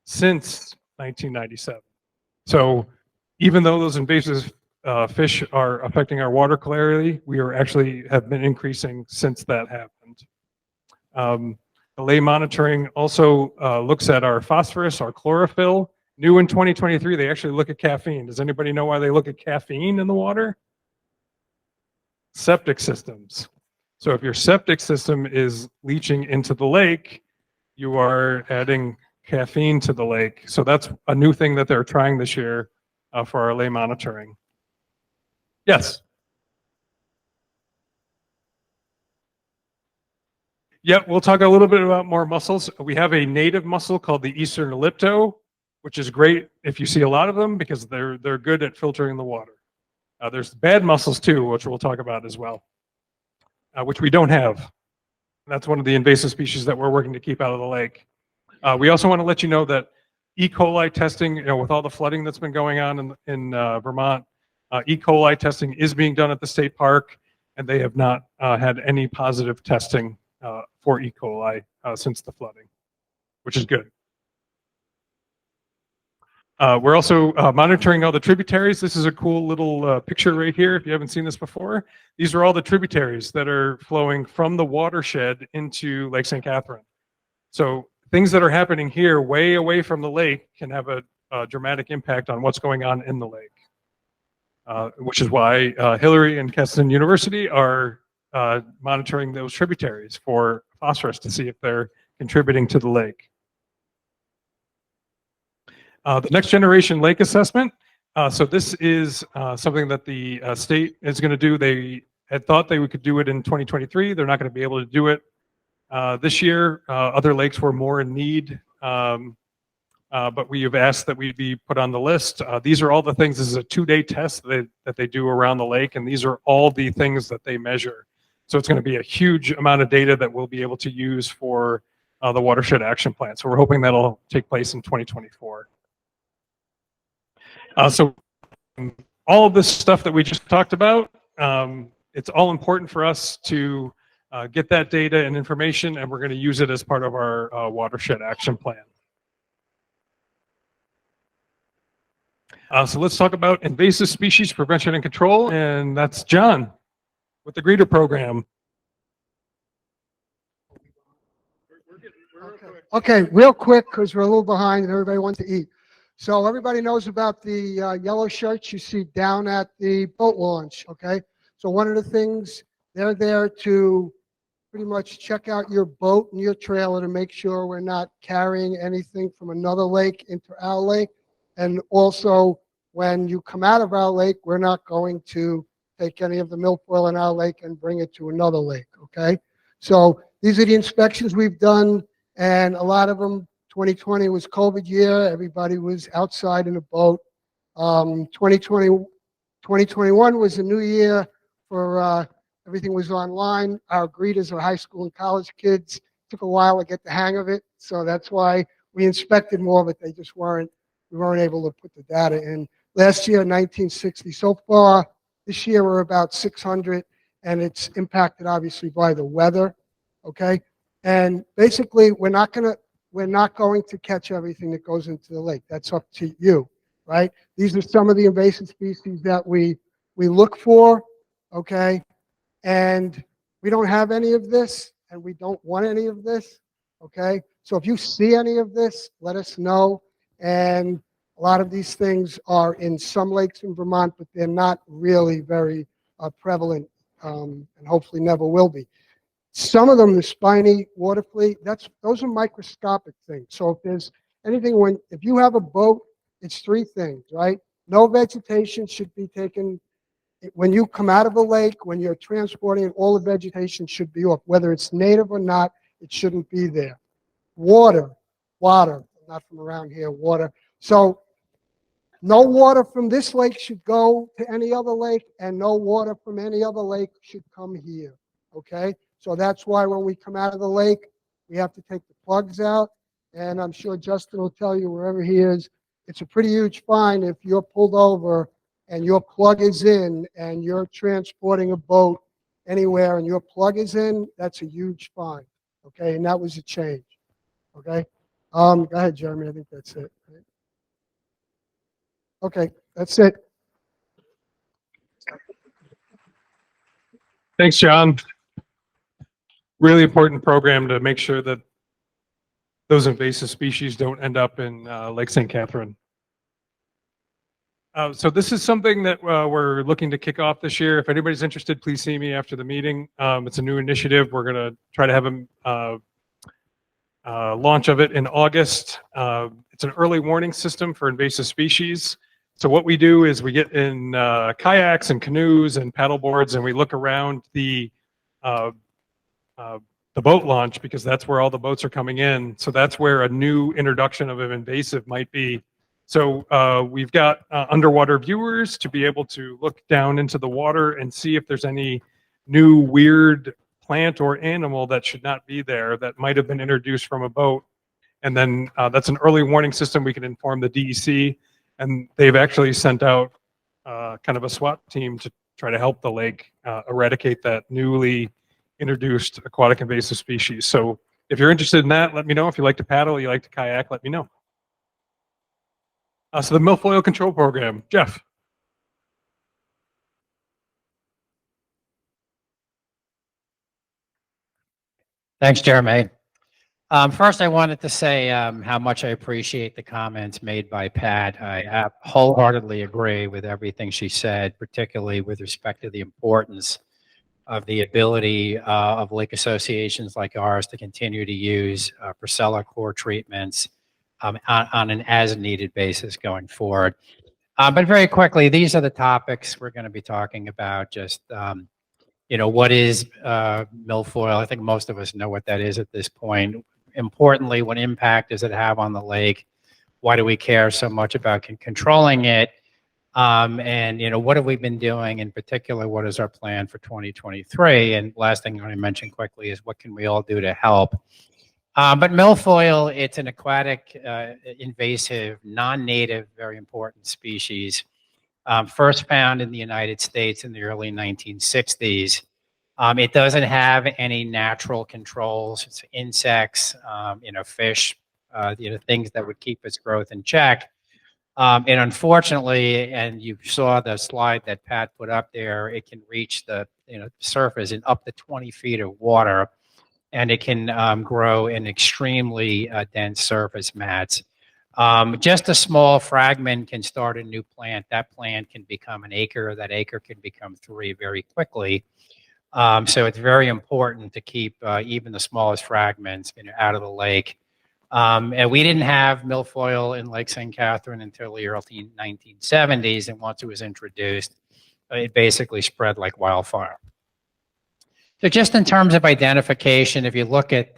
Speaker 1: since 1997. So even though those invasive fish are affecting our water clarity, we are actually have been increasing since that happened. The lay monitoring also looks at our phosphorus, our chlorophyll. New in 2023, they actually look at caffeine. Does anybody know why they look at caffeine in the water? Septic systems. So if your septic system is leaching into the lake, you are adding caffeine to the lake. So that's a new thing that they're trying this year for our lay monitoring. Yes. Yeah, we'll talk a little bit about more mussels. We have a native mussel called the Eastern Ellipto, which is great if you see a lot of them because they're good at filtering the water. There's bad mussels too, which we'll talk about as well, which we don't have. That's one of the invasive species that we're working to keep out of the lake. We also want to let you know that E. coli testing, with all the flooding that's been going on in Vermont, E. coli testing is being done at the state park, and they have not had any positive testing for E. coli since the flooding, which is good. We're also monitoring all the tributaries. This is a cool little picture right here. If you haven't seen this before, these are all the tributaries that are flowing from the watershed into Lake St. Catherine. So things that are happening here way away from the lake can have a dramatic impact on what's going on in the lake, which is why Hillary and Keston University are monitoring those tributaries for phosphorus to see if they're contributing to the lake. The next generation lake assessment. So this is something that the state is going to do. They had thought they could do it in 2023. They're not going to be able to do it this year. Other lakes were more in need, but we have asked that we be put on the list. These are all the things. This is a 2-day test that they do around the lake, and these are all the things that they measure. So it's going to be a huge amount of data that we'll be able to use for the watershed action plan. So we're hoping that'll take place in 2024. So all of this stuff that we just talked about, it's all important for us to get that data and information, and we're going to use it as part of our watershed action plan. So let's talk about invasive species prevention and control, and that's John with the Greeter program.
Speaker 5: Okay, real quick, because we're a little behind and everybody wants to eat. So everybody knows about the yellow shirts you see down at the boat launch, okay? So one of the things, they're there to pretty much check out your boat and your trailer to make sure we're not carrying anything from another lake into our lake. And also, when you come out of our lake, we're not going to take any of the milfoil in our lake and bring it to another lake, okay? So these are the inspections we've done, and a lot of them, 2020 was COVID year. Everybody was outside in a boat. 2021 was a new year for everything was online. Our greeters are high school and college kids. It took a while to get the hang of it, so that's why we inspected more, but we weren't able to put the data in. Last year, 1960. So far, this year we're about 600, and it's impacted obviously by the weather. Okay, and basically we're not going to catch everything that goes into the lake. That's up to you, right? These are some of the invasive species that we look for, okay? And we don't have any of this, and we don't want any of this, okay? So if you see any of this, let us know. And a lot of these things are in some lakes in Vermont, but they're not really very prevalent, and hopefully never will be. Some of them, the spiny water flea, those are microscopic things. So if there's anything, if you have a boat, it's 3 things, right? No vegetation should be taken. When you come out of a lake, when you're transporting it, all the vegetation should be off. Whether it's native or not, it shouldn't be there. Water, not from around here, water. So no water from this lake should go to any other lake, and no water from any other lake should come here, okay? So that's why when we come out of the lake, we have to take the plugs out and I'm sure Justin will tell you wherever he is, it's a pretty huge fine if you're pulled over and your plug is in and you're transporting a boat anywhere and your plug is in, that's a huge fine, okay? And that was a change, okay? Go ahead, Jeremy, I think that's it. Okay, that's it.
Speaker 1: Thanks, John. Really important program to make sure that those invasive species don't end up in Lake St. Catherine. So this is something that we're looking to kick off this year. If anybody's interested, please see me after the meeting. It's a new initiative. We're going to try to have a launch of it in August. It's an early warning system for invasive species. So what we do is we get in kayaks and canoes and paddle boards, and we look around the boat launch, because that's where all the boats are coming in. So that's where a new introduction of an invasive might be. So we've got underwater viewers to be able to look down into the water and see if there's any new weird plant or animal that should not be there that might have been introduced from a boat. And then that's an early warning system. We can inform the DEC, and they've actually sent out kind of a SWAT team to try to help the lake eradicate that newly introduced aquatic invasive species. So if you're interested in that, let me know. If you like to paddle, you like to kayak, let me know. So the milfoil control program, Jeff.
Speaker 6: Thanks, Jeremy. First, I wanted to say how much I appreciate the comments made by Pat. I wholeheartedly agree with everything she said, particularly with respect to the importance of the ability of lake associations like ours to continue to use Priscilla core treatments on an as-needed basis going forward. But very quickly, these are the topics we're going to be talking about. Just what is milfoil? I think most of us know what that is at this point. Importantly, what impact does it have on the lake? Why do we care so much about controlling it? And what have we been doing? In particular, what is our plan for 2023? And last thing I'm going to mention quickly is what can we all do to help? But milfoil, it's an aquatic, invasive, non-native, very important species. First found in the United States in the early 1960s. It doesn't have any natural controls. It's insects, fish, things that would keep its growth in check. And unfortunately, and you saw the slide that Pat put up there, it can reach the surface in up to 20 feet of water, and it can grow in extremely dense surface mats. Just a small fragment can start a new plant. That plant can become an acre. That acre can become 3 very quickly. So it's very important to keep even the smallest fragments out of the lake. And we didn't have milfoil in Lake St. Catherine until the early 1970s, and once it was introduced, it basically spread like wildfire. So just in terms of identification, if you look at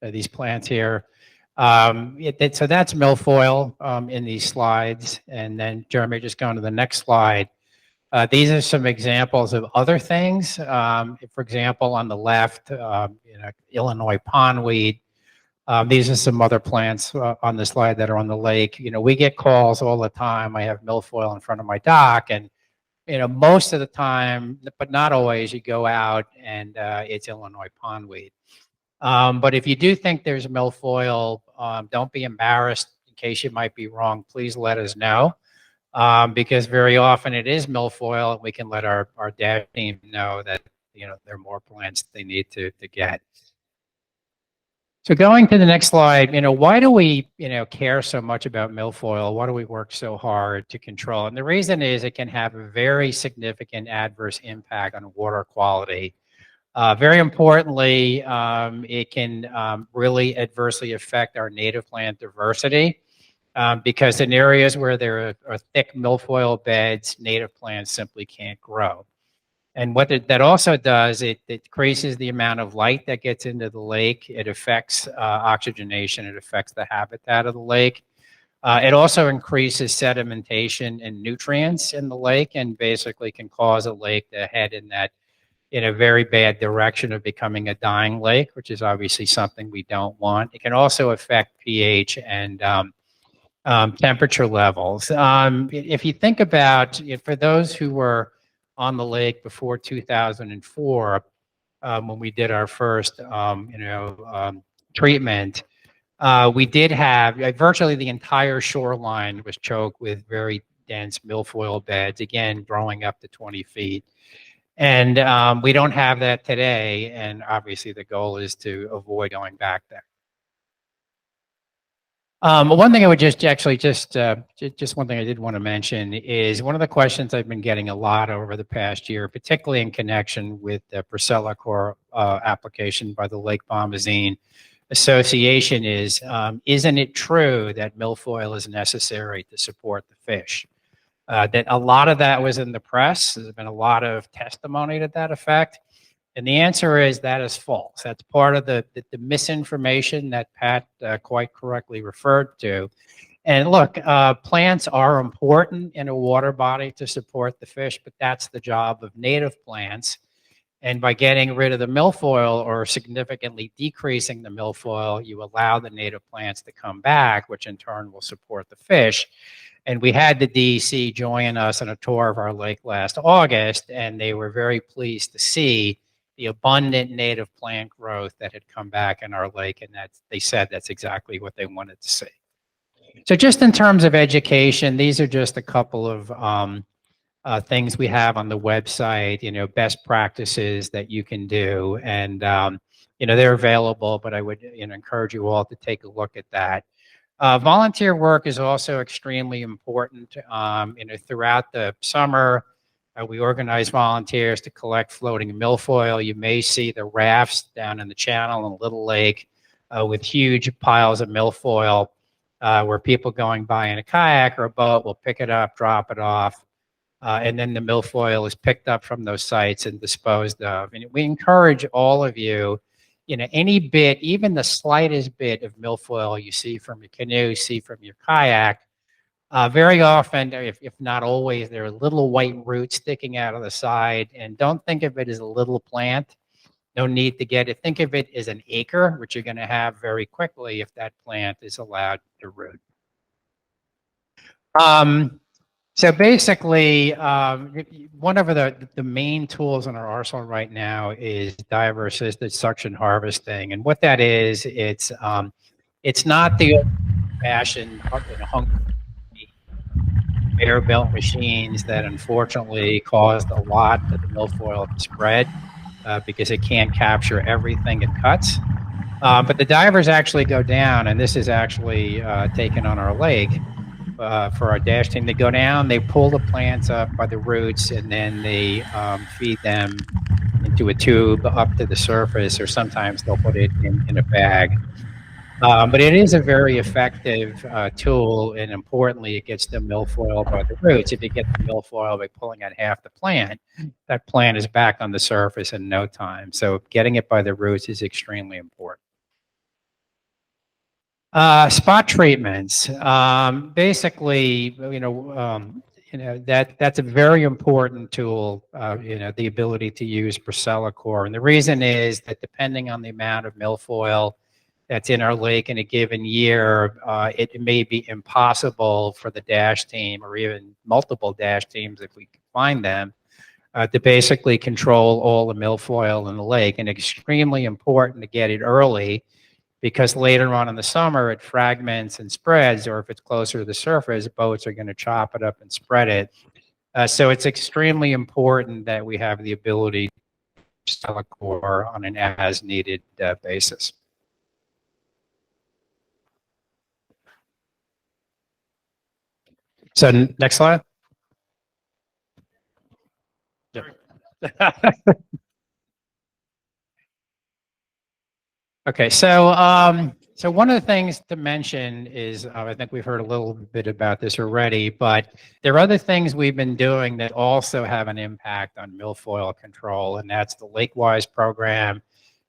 Speaker 6: these plants here, so that's milfoil in these slides. And then Jeremy, just going to the next slide. These are some examples of other things. For example, on the left, Illinois pondweed. These are some other plants on the slide that are on the lake. We get calls all the time. I have milfoil in front of my dock, and most of the time, but not always, you go out and it's Illinois pondweed. But if you do think there's milfoil, don't be embarrassed. In case you might be wrong, please let us know, because very often it is milfoil, and we can let our DASH team know that there are more plants they need to get. So going to the next slide, why do we, care so much about milfoil? Why do we work so hard to control? And the reason is it can have a very significant adverse impact on water quality. Very importantly, it can really adversely affect our native plant diversity because in areas where there are thick milfoil beds, native plants simply can't grow. And what that also does, it decreases the amount of light that gets into the lake. It affects oxygenation. It affects the habitat of the lake. It also increases sedimentation and nutrients in the lake, and basically can cause a lake to head in that in a very bad direction of becoming a dying lake, which is obviously something we don't want. It can also affect pH and temperature levels. If you think about, for those who were on the lake before 2004, when we did our first, treatment, we did have virtually the entire shoreline was choked with very dense milfoil beds, again, growing up to 20 feet. And we don't have that today. And obviously the goal is to avoid going back there. One thing I would just one thing I did want to mention is one of the questions I've been getting a lot over the past year, particularly in connection with the ProCellAcor application by the Lake Bombazine Association is, isn't it true that milfoil is necessary to support the fish? That a lot of that was in the press. There's been a lot of testimony to that effect. And the answer is that is false. That's part of the misinformation that Pat quite correctly referred to. And look, plants are important in a water body to support the fish, but that's the job of native plants. And by getting rid of the milfoil or significantly decreasing the milfoil, you allow the native plants to come back, which in turn will support the fish. And we had the DEC join us on a tour of our lake last August, and they were very pleased to see the abundant native plant growth that had come back in our lake, and they said that's exactly what they wanted to see. So just in terms of education, these are just a couple of things we have on the website, best practices that you can do. And, they're available, but I would encourage you all to take a look at that. Volunteer work is also extremely important. Throughout the summer, we organize volunteers to collect floating milfoil. You may see the rafts down in the channel in Little Lake with huge piles of milfoil where people going by in a kayak or a boat will pick it up, drop it off, and then the milfoil is picked up from those sites and disposed of. And we encourage all of you, any bit, even the slightest bit of milfoil you see from your canoe, see from your kayak, very often, if not always, there are little white roots sticking out of the side. And don't think of it as a little plant. No need to get it. Think of it as an acre, which you're going to have very quickly if that plant is allowed to root. So basically, one of the main tools in our arsenal right now is diver-assisted suction harvesting. And what that is, it's not the old-fashioned conveyor belt machines that unfortunately caused a lot of the milfoil to spread because it can't capture everything it cuts. But the divers actually go down, and this is actually taken on our lake for our DASH team. They go down, they pull the plants up by the roots, and then they feed them into a tube up to the surface, or sometimes they'll put it in a bag. But it is a very effective tool, and importantly, it gets the milfoil by the roots. If you get the milfoil by pulling out half the plant, that plant is back on the surface in no time. So getting it by the roots is extremely important. Spot treatments. Basically, that's a very important tool. The ability to use ProCellAcor, and the reason is that depending on the amount of milfoil that's in our lake in a given year, it may be impossible for the DASH team, or even multiple DASH teams if we can find them, to basically control all the milfoil in the lake. And extremely important to get it early, because later on in the summer it fragments and spreads, or if it's closer to the surface, boats are going to chop it up and spread it. So it's extremely important that we have the ability to sell a core on an as-needed basis. So next slide. Yep. Okay, so one of the things to mention is, I think we've heard a little bit about this already, but there are other things we've been doing that also have an impact on milfoil control, and that's the Lakewise program,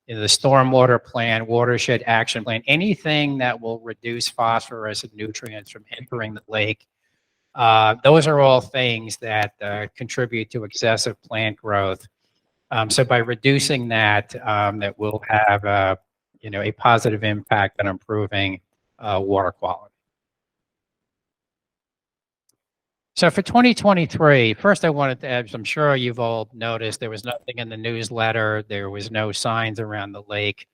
Speaker 6: the stormwater plan, watershed action plan, anything that will reduce phosphorus and nutrients from entering the lake. Those are all things that contribute to excessive plant growth. So by reducing that, that will have a positive impact on improving water quality. So for 2023, first I wanted to, as I'm sure you've all noticed, there was nothing in the newsletter. There was no signs around the lake.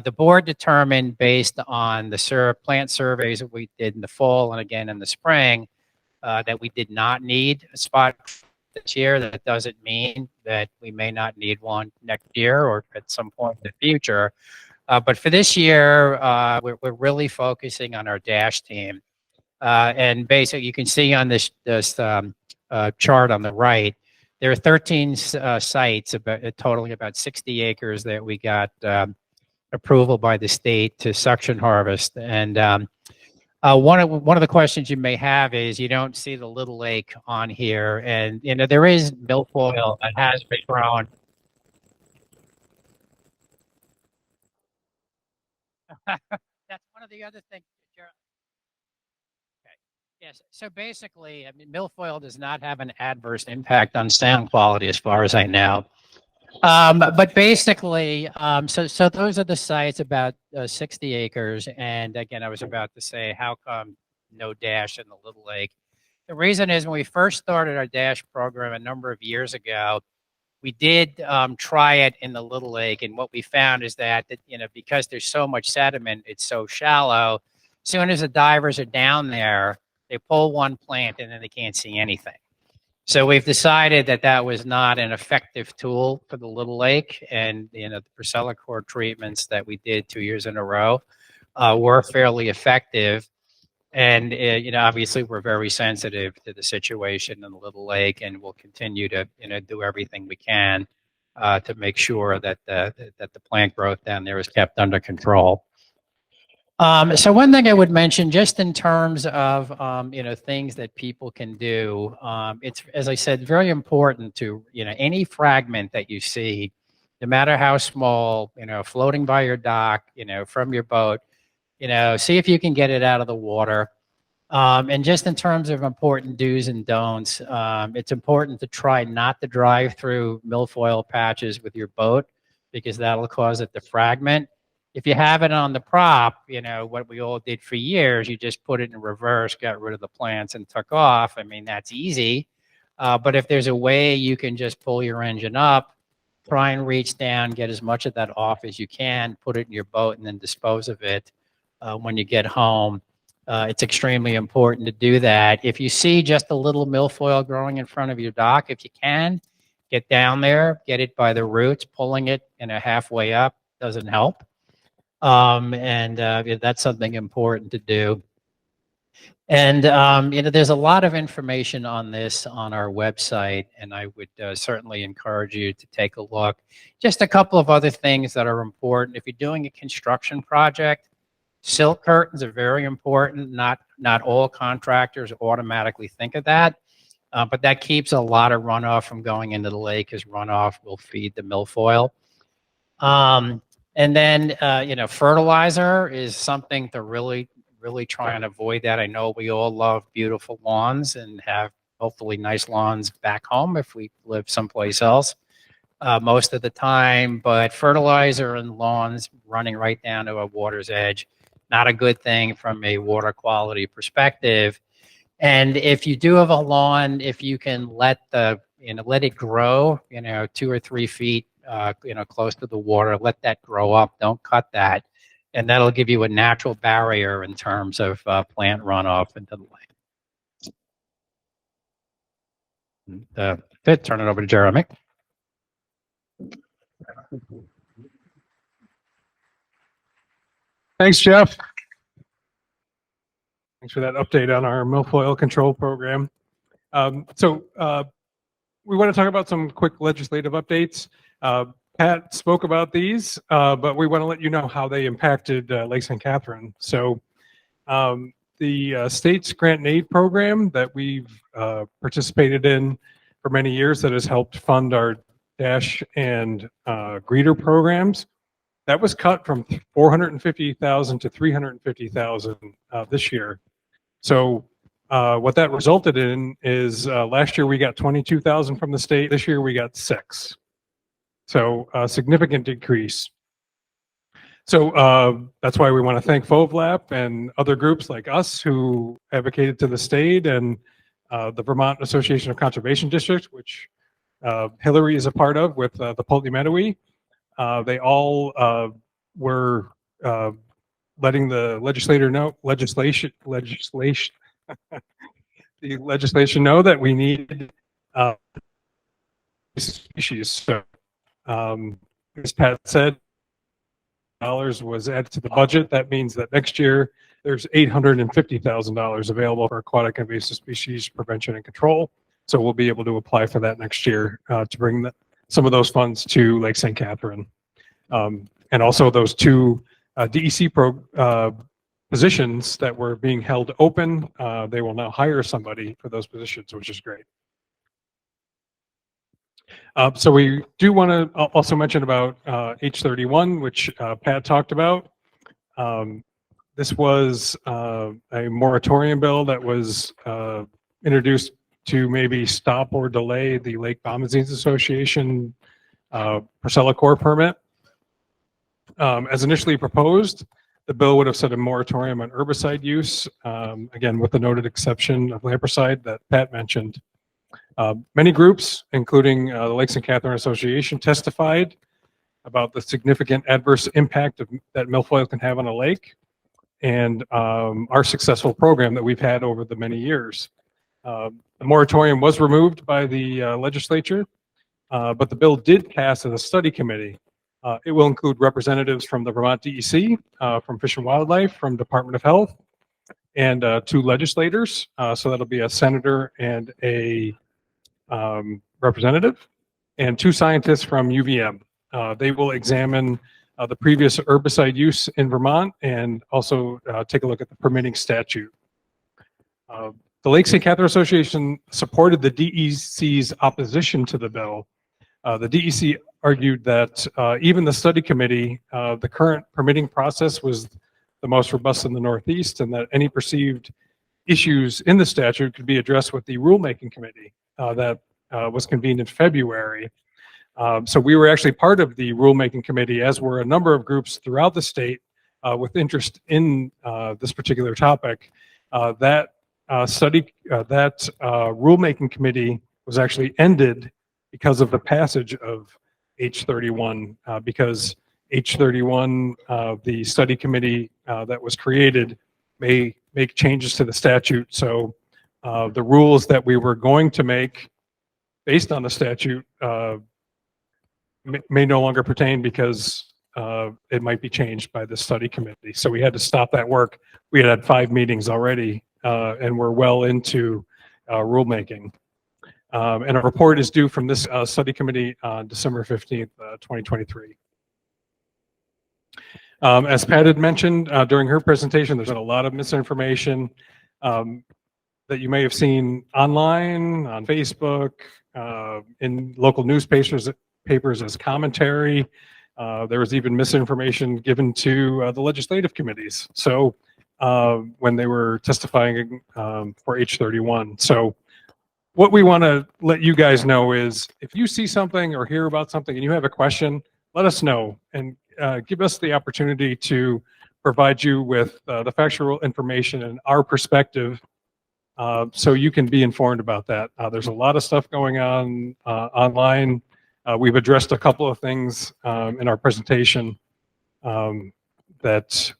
Speaker 6: The board determined, based on the plant surveys that we did in the fall and again in the spring, that we did not need a spot this year. That doesn't mean that we may not need one next year or at some point in the future. But for this year, we're really focusing on our DASH team. And basically, you can see on this chart on the right, there are 13 sites, totaling about 60 acres that we got approval by the state to suction harvest. And one of the questions you may have is you don't see the Little Lake on here, and there is milfoil that has been grown. That's one of the other things. Okay. Yes. So basically, I mean, milfoil does not have an adverse impact on sound quality, as far as I know. But basically, so those are the sites, about 60 acres. And again, I was about to say, how come no DASH in the Little Lake? The reason is when we first started our DASH program a number of years ago, we did try it in the Little Lake. And what we found is that, because there's so much sediment, it's so shallow, as soon as the divers are down there, they pull one plant and then they can't see anything. So we've decided that that was not an effective tool for the Little Lake, and the Procelacor treatments that we did 2 years in a row were fairly effective. And obviously, we're very sensitive to the situation in the Little Lake, and we'll continue to do everything we can to make sure that the plant growth down there is kept under control. So one thing I would mention, just in terms of things that people can do, it's, as I said, very important to any fragment that you see, no matter how small, floating by your dock, from your boat, see if you can get it out of the water. And just in terms of important do's and don'ts, it's important to try not to drive through milfoil patches with your boat, because that'll cause it to fragment. If you have it on the prop, what we all did for years, you just put it in reverse, got rid of the plants and took off. I mean, that's easy. But if there's a way you can just pull your engine up, try and reach down, get as much of that off as you can, put it in your boat, and then dispose of it when you get home. It's extremely important to do that. If you see just a little milfoil growing in front of your dock, if you can, get down there, get it by the roots. Pulling it halfway up doesn't help. That's something important to do. And, there's a lot of information on this on our website, and I would certainly encourage you to take a look. Just a couple of other things that are important. If you're doing a construction project, silk curtains are very important. Not all contractors automatically think of that, but that keeps a lot of runoff from going into the lake, as runoff will feed the milfoil. And then, fertilizer is something to really try and avoid that. I know we all love beautiful lawns and have hopefully nice lawns back home if we live someplace else most of the time, but fertilizer and lawns running right down to a water's edge, not a good thing from a water quality perspective. And if you do have a lawn, if you can let it grow, 2 or 3 feet close to the water, let that grow up, don't cut that. And that'll give you a natural barrier in terms of plant runoff into the lake. Turn it over to Jeremy.
Speaker 1: Thanks, Jeff. Thanks for that update on our milfoil control program. So we want to talk about some quick legislative updates. Pat spoke about these, but we want to let you know how they impacted Lake St. Catherine. So the state's grant and aid program that we've participated in for many years, that has helped fund our DASH and greeter programs, that was cut from $450,000 to $350,000 this year. So what that resulted in is last year we got $22,000 from the state. This year we got $6,000. So a significant decrease. So that's why we want to thank FOVLAP and other groups like us who advocated to the state, and the Vermont Association of Conservation Districts, which Hillary is a part of with the Polkey-Medowee. They all were letting the the legislation know that we need species. So, as Pat said, dollars was added to the budget. That means that next year there's $850,000 available for aquatic invasive species prevention and control. So we'll be able to apply for that next year to bring some of those funds to Lake St. Catherine. And also those two DEC positions that were being held open, they will now hire somebody for those positions, which is great. So we do want to also mention about H31, which Pat talked about. This was a moratorium bill that was introduced to maybe stop or delay the Lake Bombazines Association Purcell Corps permit. As initially proposed, the bill would have set a moratorium on herbicide use, again, with the noted exception of lampricide that Pat mentioned. Many groups, including the Lake St. Catherine Association, testified about the significant adverse impact that milfoil can have on a lake, and our successful program that we've had over the many years. The moratorium was removed by the legislature, but the bill did pass as a study committee. It will include representatives from the Vermont DEC, from Fish and Wildlife, from Department of Health, and 2 legislators. So that'll be a senator and a representative, and 2 scientists from UVM. They will examine the previous herbicide use in Vermont and also take a look at the permitting statute. The Lake St. Catherine Association supported the DEC's opposition to the bill. The DEC argued that even the study committee, the current permitting process was the most robust in the Northeast, and that any perceived issues in the statute could be addressed with the rulemaking committee that was convened in February. So we were actually part of the rulemaking committee, as were a number of groups throughout the state with interest in this particular topic. That rulemaking committee was actually ended because of the passage of H31, because H31, the study committee that was created, may make changes to the statute. So the rules that we were going to make based on the statute may no longer pertain because it might be changed by the study committee. So we had to stop that work. We had 5 meetings already, and we're well into rulemaking. And a report is due from this study committee on December 15th, 2023. As Pat had mentioned during her presentation, there's been a lot of misinformation that you may have seen online, on Facebook, in local newspapers as commentary. There was even misinformation given to the legislative committees. So when they were testifying for H31. So what we want to let you guys know is if you see something or hear about something and you have a question, let us know and give us the opportunity to provide you with the factual information and our perspective so you can be informed about that. There's a lot of stuff going on online. We've addressed a couple of things in our presentation that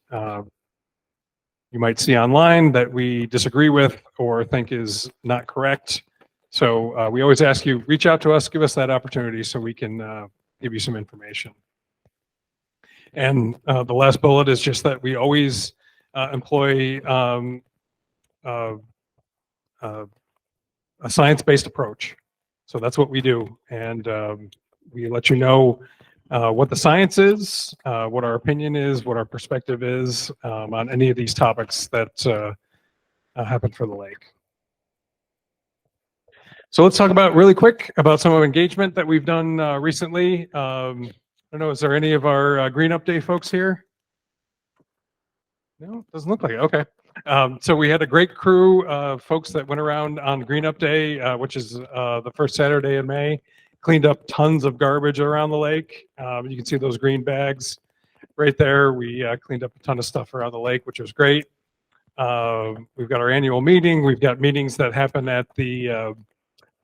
Speaker 1: you might see online that we disagree with or think is not correct. So we always ask you, reach out to us, give us that opportunity so we can give you some information. And the last bullet is just that we always employ a science-based approach. So that's what we do. And we let you know what the science is, what our opinion is, what our perspective is on any of these topics that happen for the lake. So let's talk about really quick about some of engagement that we've done recently. I don't know, is there any of our Green Up Day folks here? No, doesn't look like it. Okay. So we had a great crew of folks that went around on Green Up Day, which is the first Saturday in May, cleaned up tons of garbage around the lake. You can see those green bags right there. We cleaned up a ton of stuff around the lake, which was great. We've got our annual meeting. We've got meetings that happen at the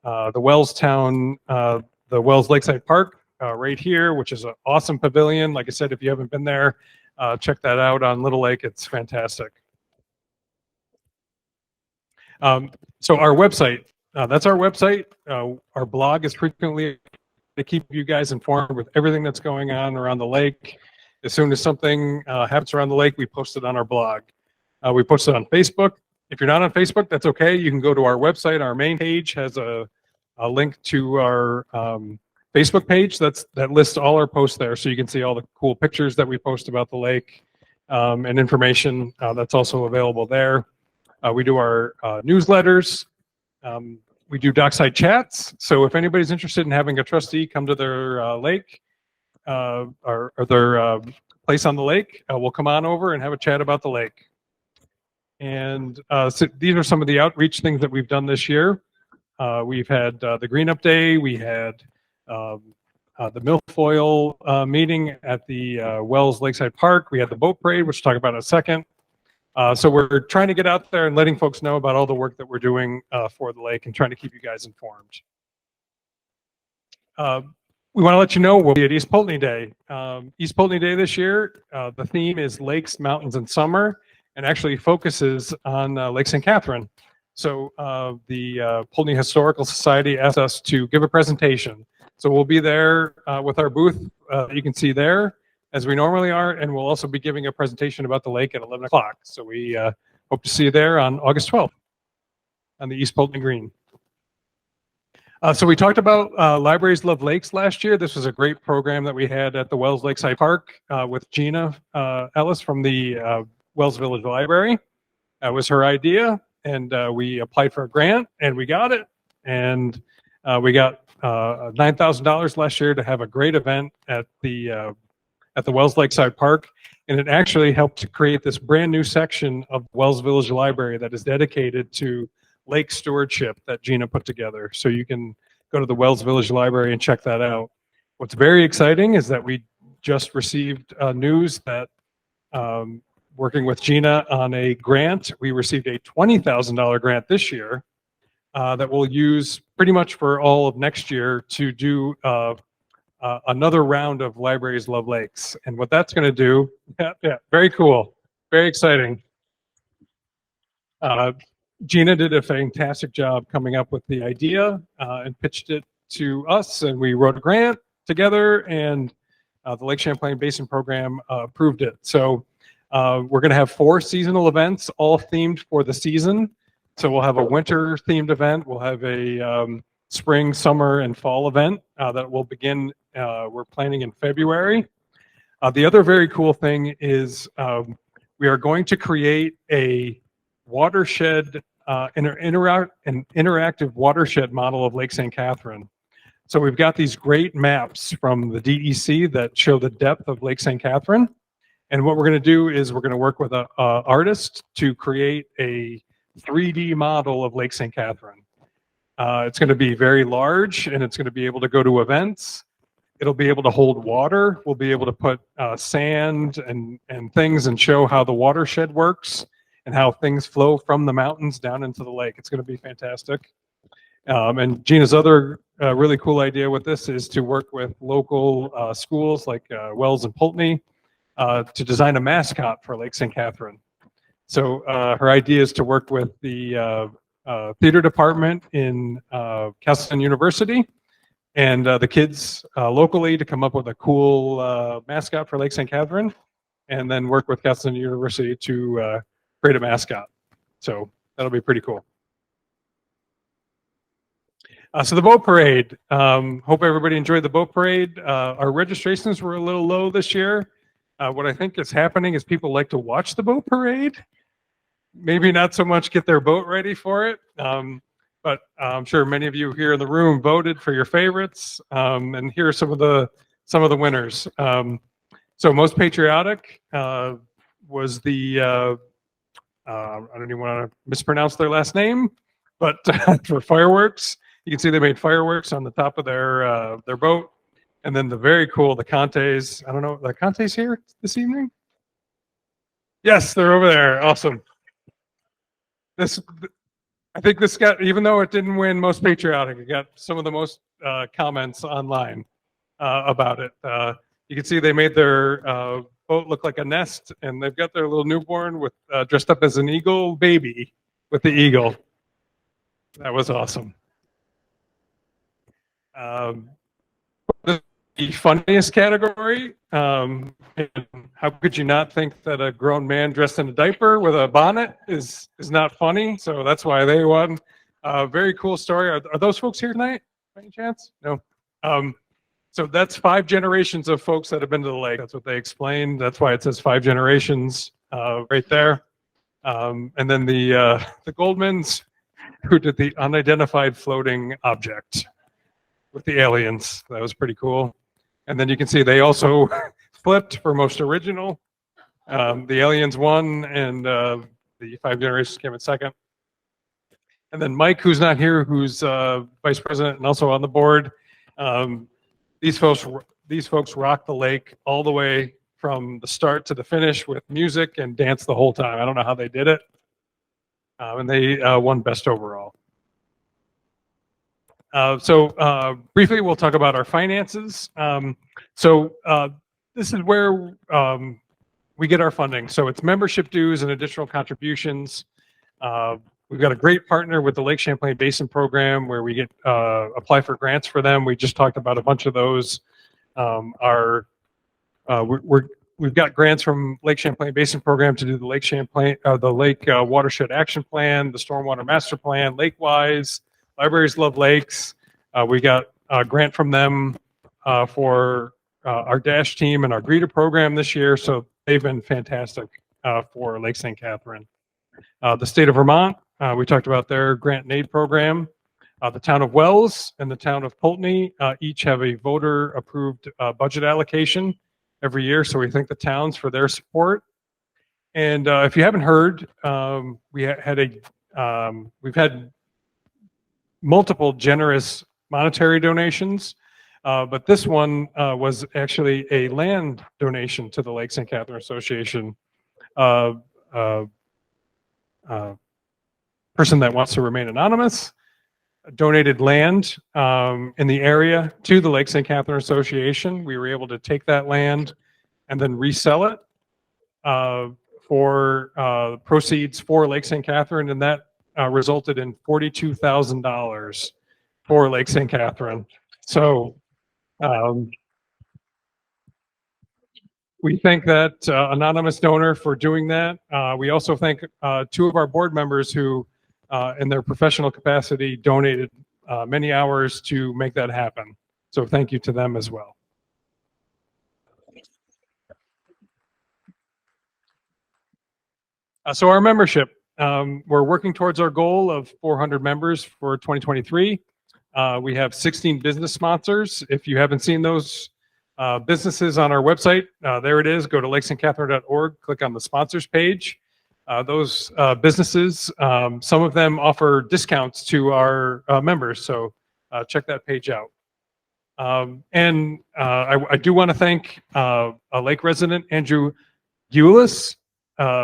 Speaker 1: Wellstown, the Wells Lakeside Park right here, which is an awesome pavilion. Like I said, if you haven't been there, check that out on Little Lake. It's fantastic. So our website, that's our website. Our blog is frequently to keep you guys informed with everything that's going on around the lake. As soon as something happens around the lake, we post it on our blog. We post it on Facebook. If you're not on Facebook, that's okay. You can go to our website. Our main page has a link to our Facebook page that lists all our posts there, so you can see all the cool pictures that we post about the lake and information that's also available there. We do our newsletters. We do dockside chats. So if anybody's interested in having a trustee come to their lake or their place on the lake, we'll come on over and have a chat about the lake. And so these are some of the outreach things that we've done this year. We've had the Green Up Day. We had the Milfoil meeting at the Wells Lakeside Park. We had the boat parade, which we'll talk about in a second. So we're trying to get out there and letting folks know about all the work that we're doing for the lake and trying to keep you guys informed. We want to let you know we'll be at East Poultney Day. East Poultney Day this year, the theme is Lakes, Mountains, and Summer, and actually focuses on Lake St. Catherine. So the Poultney Historical Society asked us to give a presentation. So we'll be there with our booth, you can see there, as we normally are, and we'll also be giving a presentation about the lake at 11 o'clock. So we hope to see you there on August 12th on the East Poultney Green. So we talked about Libraries Love Lakes last year. This was a great program that we had at the Wells Lakeside Park with Gina Ellis from the Wells Village Library. That was her idea, and we applied for a grant, and we got it. And we got $9,000 last year to have a great event at the Wells Lakeside Park, and it actually helped to create this brand new section of Wells Village Library that is dedicated to lake stewardship that Gina put together. So you can go to the Wells Village Library and check that out. What's very exciting is that we just received news that working with Gina on a grant, we received a $20,000 grant this year that we'll use pretty much for all of next year to do another round of Libraries Love Lakes. And what that's going to do, very cool, very exciting. Gina did a fantastic job coming up with the idea and pitched it to us, and we wrote a grant together, and the Lake Champlain Basin Program approved it. So we're going to have 4 seasonal events, all themed for the season. So we'll have a winter themed event. We'll have a spring, summer, and fall event that will begin, we're planning in February. The other very cool thing is we are going to create a watershed, an interactive watershed model of Lake St. Catherine. So we've got these great maps from the DEC that show the depth of Lake St. Catherine. And what we're going to do is we're going to work with an artist to create a 3D model of Lake St. Catherine. It's going to be very large, and it's going to be able to go to events. It'll be able to hold water. We'll be able to put sand and things and show how the watershed works and how things flow from the mountains down into the lake. It's going to be fantastic. And Gina's other really cool idea with this is to work with local schools like Wells and Poultney to design a mascot for Lake St. Catherine. So her idea is to work with the theater department in Castleton University and the kids locally to come up with a cool mascot for Lake St. Catherine, and then work with Castleton University to create a mascot. So that'll be pretty cool. So the boat parade, hope everybody enjoyed the boat parade. Our registrations were a little low this year. What I think is happening is people like to watch the boat parade, maybe not so much get their boat ready for it. But I'm sure many of you here in the room voted for your favorites, and here are some of the winners. So most patriotic was the I don't even want to mispronounce their last name, but for fireworks, You can see they made fireworks on the top of their boat. And then the very cool, the Contes. I don't know, the Contes here this evening? Yes, they're over there. Awesome. I think this got, even though it didn't win most patriotic, it got some of the most comments online about it. You can see they made their boat look like a nest, and they've got their little newborn with dressed up as an eagle baby with the eagle. That was awesome. The funniest category. And how could you not think that a grown man dressed in a diaper with a bonnet is not funny? So that's why they won. Very cool story. Are those folks here tonight? By any chance? No. So that's 5 generations of folks that have been to the lake. That's what they explained. That's why it says 5 generations right there. And then the Goldmans, who did the unidentified floating object with the aliens. That was pretty cool. And then you can see they also flipped for most original. The aliens won, and the 5 generations came in second. And then Mike, who's not here, who's vice president and also on the board. These folks rocked the lake all the way from the start to the finish with music and dance the whole time. I don't know how they did it. And they won best overall. So briefly, we'll talk about our finances. This is where we get our funding. So it's membership dues and additional contributions. We've got a great partner with the Lake Champlain Basin Program where we get apply for grants for them. We just talked about a bunch of those. We've got grants from Lake Champlain Basin Program to do the Lake Champlain, the Lake Watershed Action Plan, the Stormwater Master Plan, Lakewise, Libraries Love Lakes. We got a grant from them for our DASH team and our greeter program this year. So they've been fantastic for Lake St. Catherine. The state of Vermont, we talked about their grant and aid program. The town of Wells and the town of Pulteney each have a voter approved budget allocation every year. So we thank the towns for their support. And if you haven't heard, we've had multiple generous monetary donations, but this one was actually a land donation to the Lake St. Catherine Association. Person that wants to remain anonymous donated land in the area to the Lake St. Catherine Association. We were able to take that land and then resell it for proceeds for Lake St. Catherine, and that resulted in $42,000 for Lake St. Catherine. So we thank that anonymous donor for doing that. We also thank 2 of our board members who, in their professional capacity, donated many hours to make that happen. So thank you to them as well. So our membership, we're working towards our goal of 400 members for 2023. We have 16 business sponsors. If you haven't seen those businesses on our website, there it is. Go to lakestcatherine.org, click on the sponsors page. Those businesses, some of them offer discounts to our members, so check that page out. And I do want to thank a Lake resident, Andrew Gulis,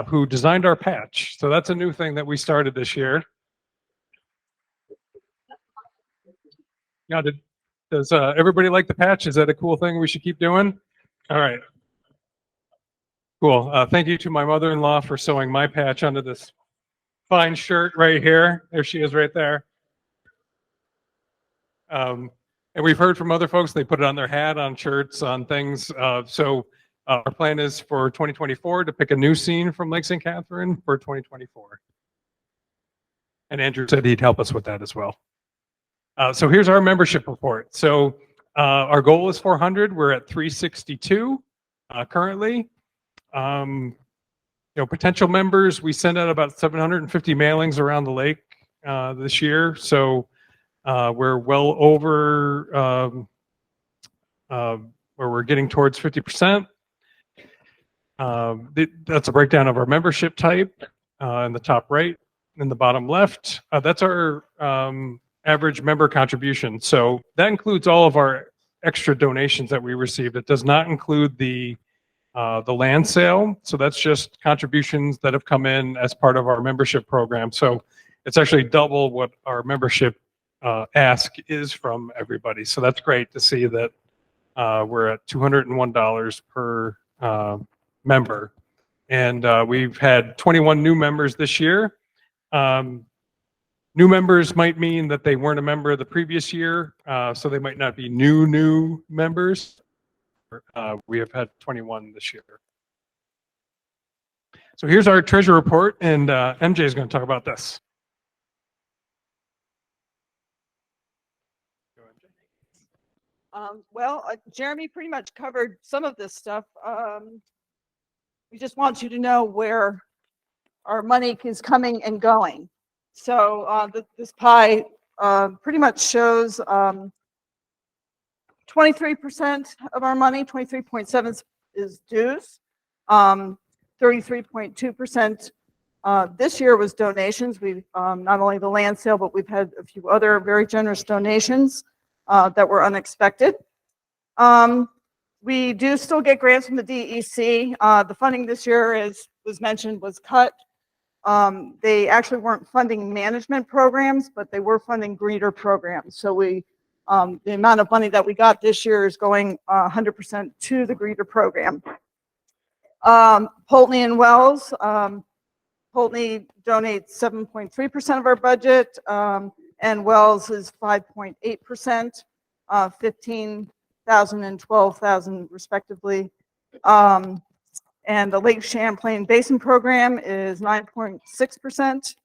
Speaker 1: who designed our patch. So that's a new thing that we started this year. Now, does everybody like the patch? Is that a cool thing we should keep doing? All right. Cool. Thank you to my mother-in-law for sewing my patch onto this fine shirt right here. There she is right there. And we've heard from other folks, they put it on their hat, on shirts, on things. So our plan is for 2024 to pick a new scene from Lake St. Catherine for 2024. And Andrew said he'd help us with that as well. So here's our membership report. So our goal is 400. We're at 362 currently. Potential members, we sent out about 750 mailings around the lake this year. So we're well over where we're getting towards 50%. That's a breakdown of our membership type in the top right. In the bottom left, that's our average member contribution. So that includes all of our extra donations that we received. It does not include the land sale. So that's just contributions that have come in as part of our membership program. So it's actually double what our membership ask is from everybody. So that's great to see that we're at $201 per member. And we've had 21 new members this year. New members might mean that they weren't a member the previous year, so they might not be new members. We have had 21 this year. So here's our treasure report, and MJ is going to talk about this.
Speaker 7: Jeremy pretty much covered some of this stuff. We just want you to know where our money is coming and going. So this pie pretty much shows 23% of our money, 23.7 is dues. 33.2% this year was donations. We not only the land sale, but we've had a few other very generous donations that were unexpected. We do still get grants from the DEC. The funding this year, as was mentioned, was cut. They actually weren't funding management programs, but they were funding greeter programs. So the amount of money that we got this year is going 100% to the greeter program. Poultney and Wells, Poultney donates 7.3% of our budget, and Wells is 5.8%, 15,000 and 12,000 respectively. And the Lake Champlain Basin Program is 9.6%.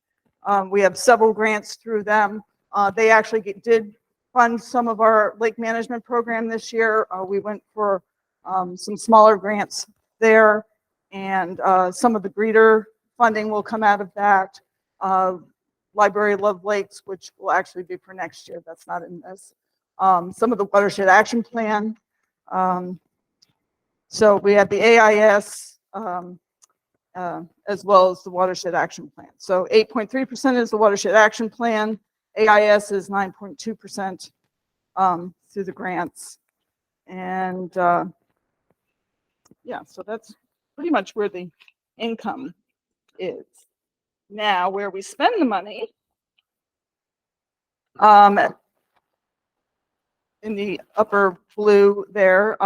Speaker 7: We have several grants through them. They actually did fund some of our lake management program this year. We went for some smaller grants there, and some of the greeter funding will come out of that. Library Love Lakes, which will actually be for next year. That's not in this. Some of the Watershed Action Plan. So we have the AIS, as well as the Watershed Action Plan. So 8.3% is the Watershed Action Plan. AIS is 9.2% through the grants. And yeah, so that's pretty much where the income is. Now, where we spend the money, in the upper blue there,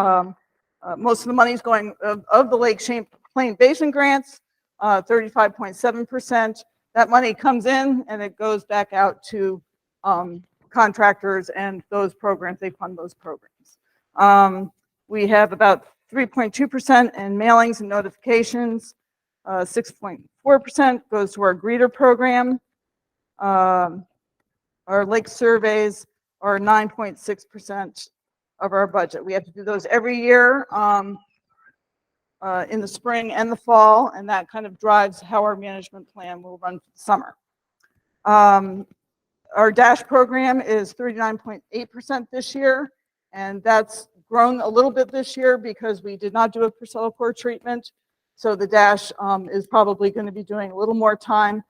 Speaker 7: most of the money is going of the Lake Champlain Basin grants, 35.7%. That money comes in and it goes back out to contractors and those programs. They fund those programs. We have about 3.2% in mailings and notifications. 6.4% goes to our greeter program. Our lake surveys are 9.6% of our budget. We have to do those every year in the spring and the fall, and that kind of drives how our management plan will run for the summer. Our DASH program is 39.8% this year, and that's grown a little bit this year because we did not do a Priscilla core treatment. So the DASH is probably going to be doing a little more time.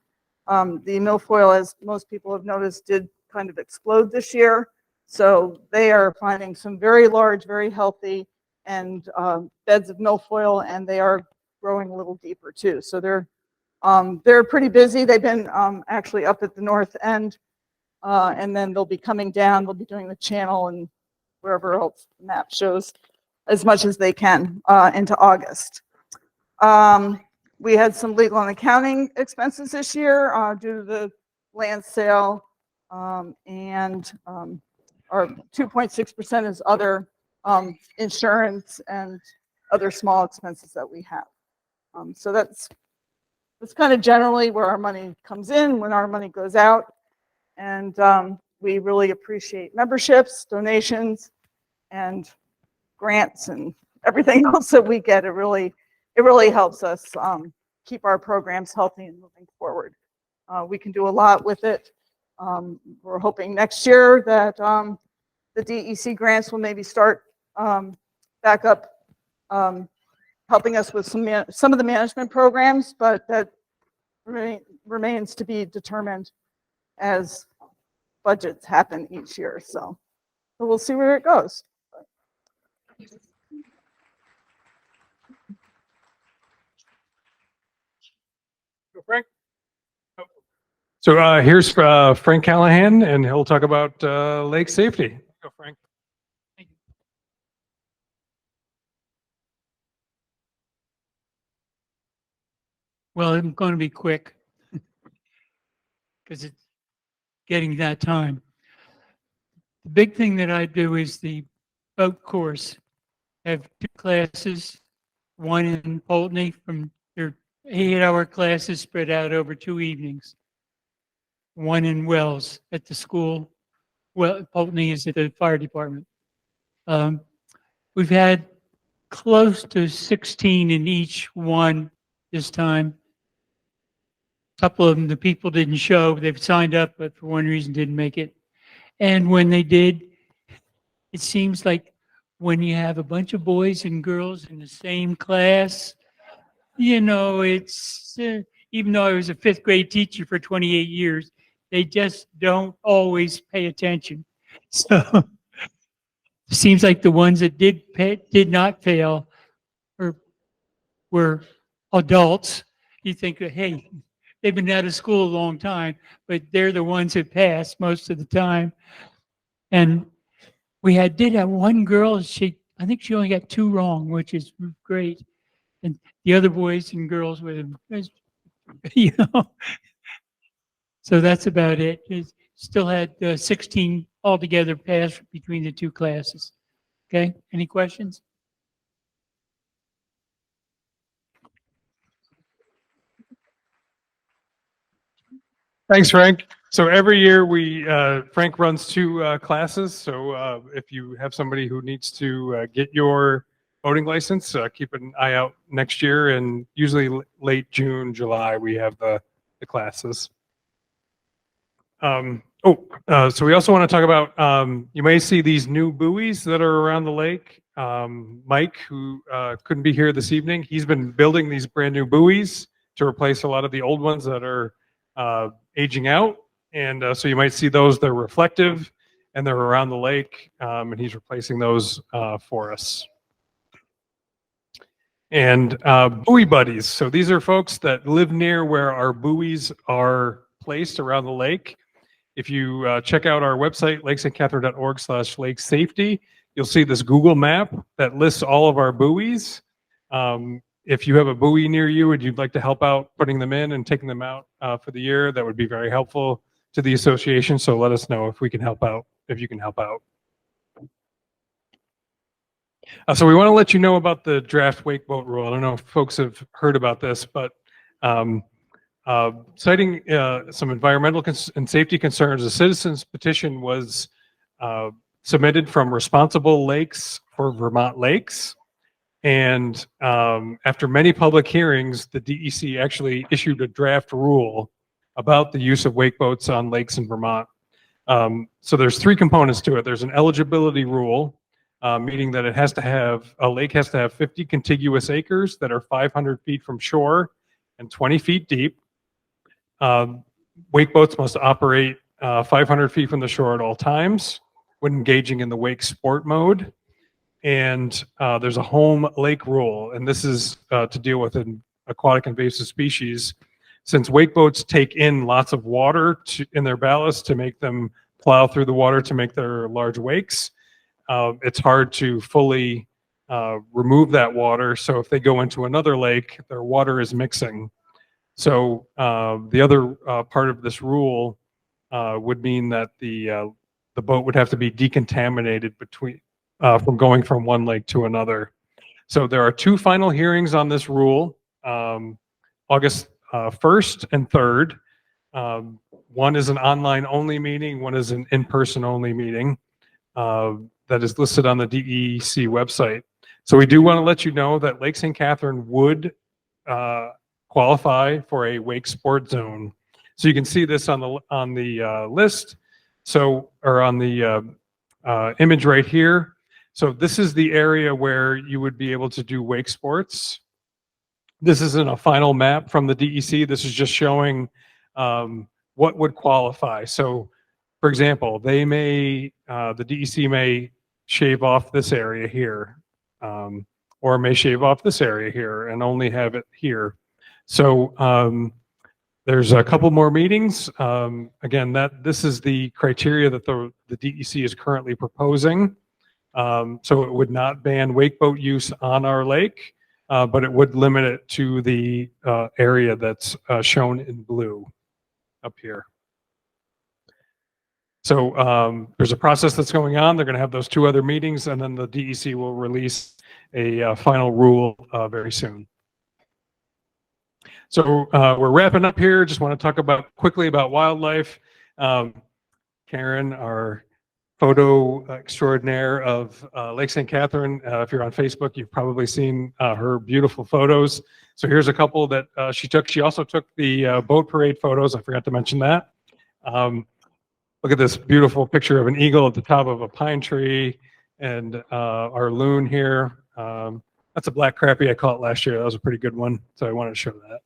Speaker 7: The milfoil, as most people have noticed, did kind of explode this year. So they are finding some very large, very healthy and beds of milfoil, and they are growing a little deeper too. So they're pretty busy. They've been actually up at the north end, and then they'll be coming down. They'll be doing the channel and wherever else the map shows as much as they can into August. We had some legal and accounting expenses this year due to the land sale, and our 2.6% is other insurance and other small expenses that we have. So that's kind of generally where our money comes in, when our money goes out. And we really appreciate memberships, donations, and grants and everything else that we get. It really helps us keep our programs healthy and moving forward. We can do a lot with it. We're hoping next year that the DEC grants will maybe start back up, helping us with some of the management programs, but that remains to be determined as budgets happen each year. So we'll see where it goes.
Speaker 1: Go, Frank. Oh. So here's Frank Callahan, and he'll talk about lake safety. Go, Frank.
Speaker 8: Well, I'm going to be quick because it's getting that time. The big thing that I do is the boat course. I have 2 classes, one in Poultney from their 8-hour classes spread out over 2 evenings. One in Wells at the school. Well, Poultney is at the fire department. We've had close to 16 in each one this time. A couple of them, the people didn't show. They've signed up, but for one reason didn't make it. And when they did, it seems like when you have a bunch of boys and girls in the same class, you know, it's, even though I was a 5th grade teacher for 28 years, they just don't always pay attention. So it seems like the ones that did not fail were adults. You think, hey, they've been out of school a long time, but they're the ones that pass most of the time. And we did have one girl, I think she only got 2 wrong, which is great. And the other boys and girls with them, you know. So that's about it. Still had 16 altogether pass between the 2 classes. Okay, any questions?
Speaker 1: Thanks, Frank. So every year Frank runs 2 classes. So if you have somebody who needs to get your boating license, keep an eye out next year. And usually late June, July, we have the classes. So we also want to talk about, you may see these new buoys that are around the lake. Mike, who couldn't be here this evening, he's been building these brand new buoys to replace a lot of the old ones that are aging out. And so you might see those, they're reflective and they're around the lake, and he's replacing those for us. And buoy buddies. So these are folks that live near where our buoys are placed around the lake. If you check out our website, lakestcatherine.org/lake safety, you'll see this Google map that lists all of our buoys. If you have a buoy near you and you'd like to help out putting them in and taking them out for the year, that would be very helpful to the association. So let us know if we can help out, if you can help out. So we want to let you know about the draft wake boat rule. I don't know if folks have heard about this, but citing some environmental and safety concerns, a citizen's petition was submitted from Responsible Lakes for Vermont Lakes. And after many public hearings, the DEC actually issued a draft rule about the use of wake boats on lakes in Vermont. So there's 3 components to it. There's an eligibility rule, meaning that a lake has to have 50 contiguous acres that are 500 feet from shore and 20 feet deep. Wake boats must operate 500 feet from the shore at all times when engaging in the wake sport mode. And there's a home lake rule, and this is to deal with an aquatic invasive species. Since wake boats take in lots of water in their ballast to make them plow through the water to make their large wakes, it's hard to fully remove that water. So if they go into another lake, their water is mixing. So the other part of this rule would mean that the boat would have to be decontaminated from going from one lake to another. So there are 2 final hearings on this rule, August 1st and 3rd. One is an online only meeting, one is an in-person only meeting that is listed on the DEC website. So we do want to let you know that Lake St. Catherine would qualify for a wake sport zone. So you can see this on the list. So, or on the image right here. So this is the area where you would be able to do wake sports. This isn't a final map from the DEC. This is just showing what would qualify. So for example, they may, the DEC may shave off this area here, or may shave off this area here and only have it here. So there's a couple more meetings. Again, this is the criteria that the DEC is currently proposing. So it would not ban wake boat use on our lake, but it would limit it to the area that's shown in blue up here. So there's a process that's going on. They're going to have those 2 other meetings, and then the DEC will release a final rule very soon. So we're wrapping up here. Just want to talk quickly about wildlife. Karen, our photo extraordinaire of Lake St. Catherine. If you're on Facebook, you've probably seen her beautiful photos. So here's a couple that she took. She also took the boat parade photos. I forgot to mention that. Look at this beautiful picture of an eagle at the top of a pine tree, and our loon here. That's a black crappie I caught last year. That was a pretty good one, so I wanted to show that.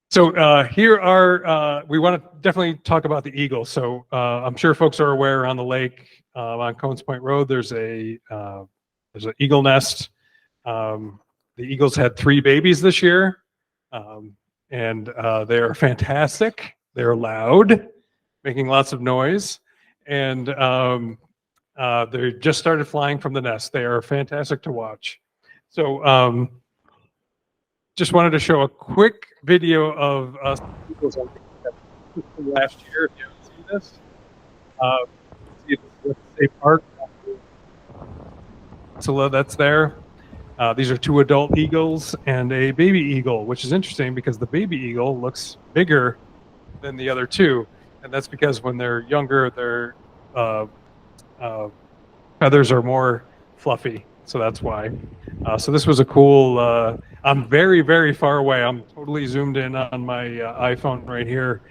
Speaker 1: So here are, we want to definitely talk about the eagle. So I'm sure folks are aware on the lake on Cones Point Road, there's an eagle nest. The eagles had 3 babies this year, and they're fantastic. They're loud, making lots of noise, and they just started flying from the nest. They are fantastic to watch. So just wanted to show a quick video of us eagles last year. If you haven't seen this, see the state park. So that's there. These are 2 adult eagles and a baby eagle, which is interesting because the baby eagle looks bigger than the other 2, and that's because when they're younger, their feathers are more fluffy. So that's why. So this was a cool, I'm very, very far away. I'm totally zoomed in on my iPhone right here.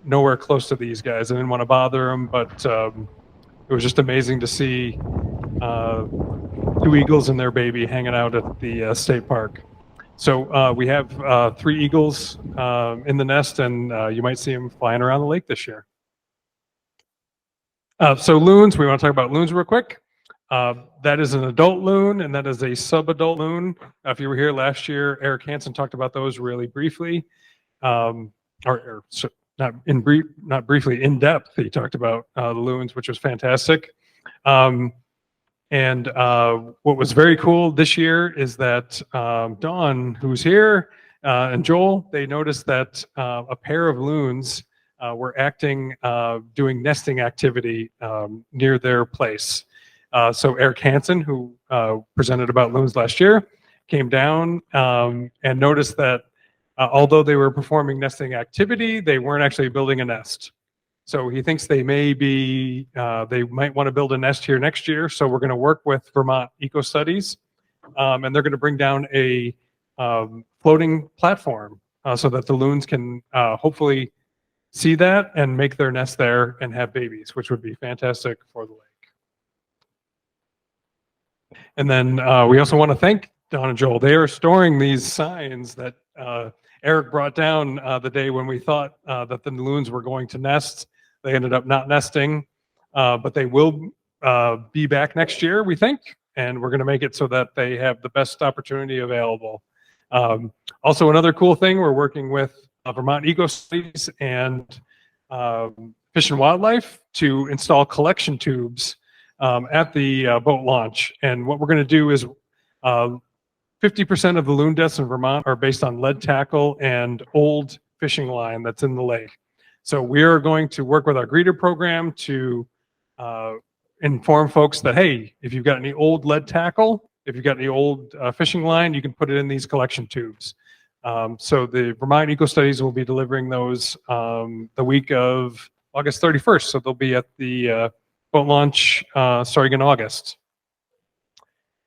Speaker 1: Nowhere close to these guys. I didn't want to bother them, but it was just amazing to see 2 eagles and their baby hanging out at the state park. So we have 3 eagles in the nest, and you might see them flying around the lake this year. So loons, we want to talk about loons real quick. That is an adult loon, and that is a sub-adult loon. If you were here last year, Eric Hansen talked about those really briefly, not briefly, in depth. He talked about the loons, which was fantastic. And what was very cool this year is that Dawn, who's here, and Joel, they noticed that a pair of loons were doing nesting activity near their place. So Eric Hansen, who presented about loons last year, came down and noticed that although they were performing nesting activity, they weren't actually building a nest. So he thinks they might want to build a nest here next year. So we're going to work with Vermont Eco Studies, and they're going to bring down a floating platform so that the loons can hopefully see that and make their nest there and have babies, which would be fantastic for the lake. And then we also want to thank Don and Joel. They are storing these signs that Eric brought down the day when we thought that the loons were going to nest. They ended up not nesting, but they will be back next year, we think, and we're going to make it so that they have the best opportunity available. Also, another cool thing, we're working with Vermont Eco Studies and Fish and Wildlife to install collection tubes at the boat launch. And what we're going to do is 50% of the loon deaths in Vermont are based on lead tackle and old fishing line that's in the lake. So we are going to work with our greeter program to inform folks that, hey, if you've got any old lead tackle, if you've got any old fishing line, you can put it in these collection tubes. So the Vermont Eco Studies will be delivering those the week of August 31st. So they'll be at the boat launch starting in August.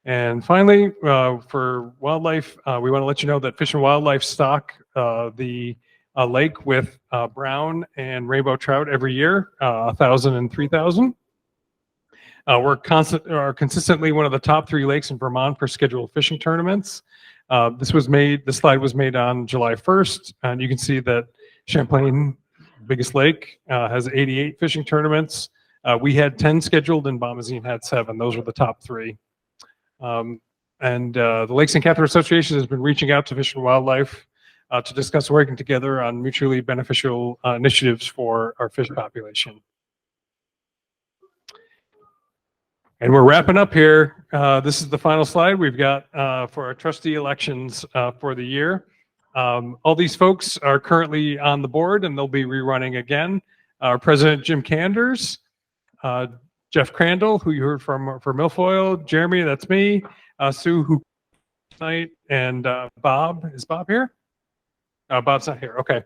Speaker 1: And finally, for wildlife, we want to let you know that Fish and Wildlife stock the lake with brown and rainbow trout every year, 1,000 and 3,000. We're consistently one of the top 3 lakes in Vermont for scheduled fishing tournaments. This slide was made on July 1st, and you can see that Champlain biggest lake, has 88 fishing tournaments. We had 10 scheduled and Bombazine had 7. Those were the top 3. The Lake St. Catherine Association has been reaching out to Fish and Wildlife to discuss working together on mutually beneficial initiatives for our fish population. And we're wrapping up here. This is the final slide we've got for our trustee elections for the year. All these folks are currently on the board and they'll be rerunning again. Our president, Jim Kanders, Jeff Crandall, who you heard from for Milfoil, Jeremy, that's me, Sue, who tonight, and Bob. Is Bob here? Bob's not here. Okay.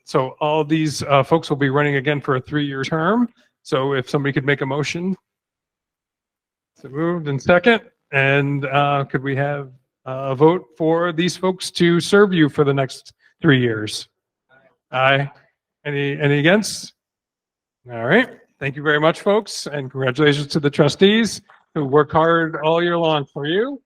Speaker 1: So all these folks will be running again for a 3-year term. So if somebody could make a motion. So moved and second. And could we have a vote for these folks to serve you for the next 3 years? Aye. Any against? All right. Thank you very much, folks. And congratulations to the trustees who work hard all year long for you.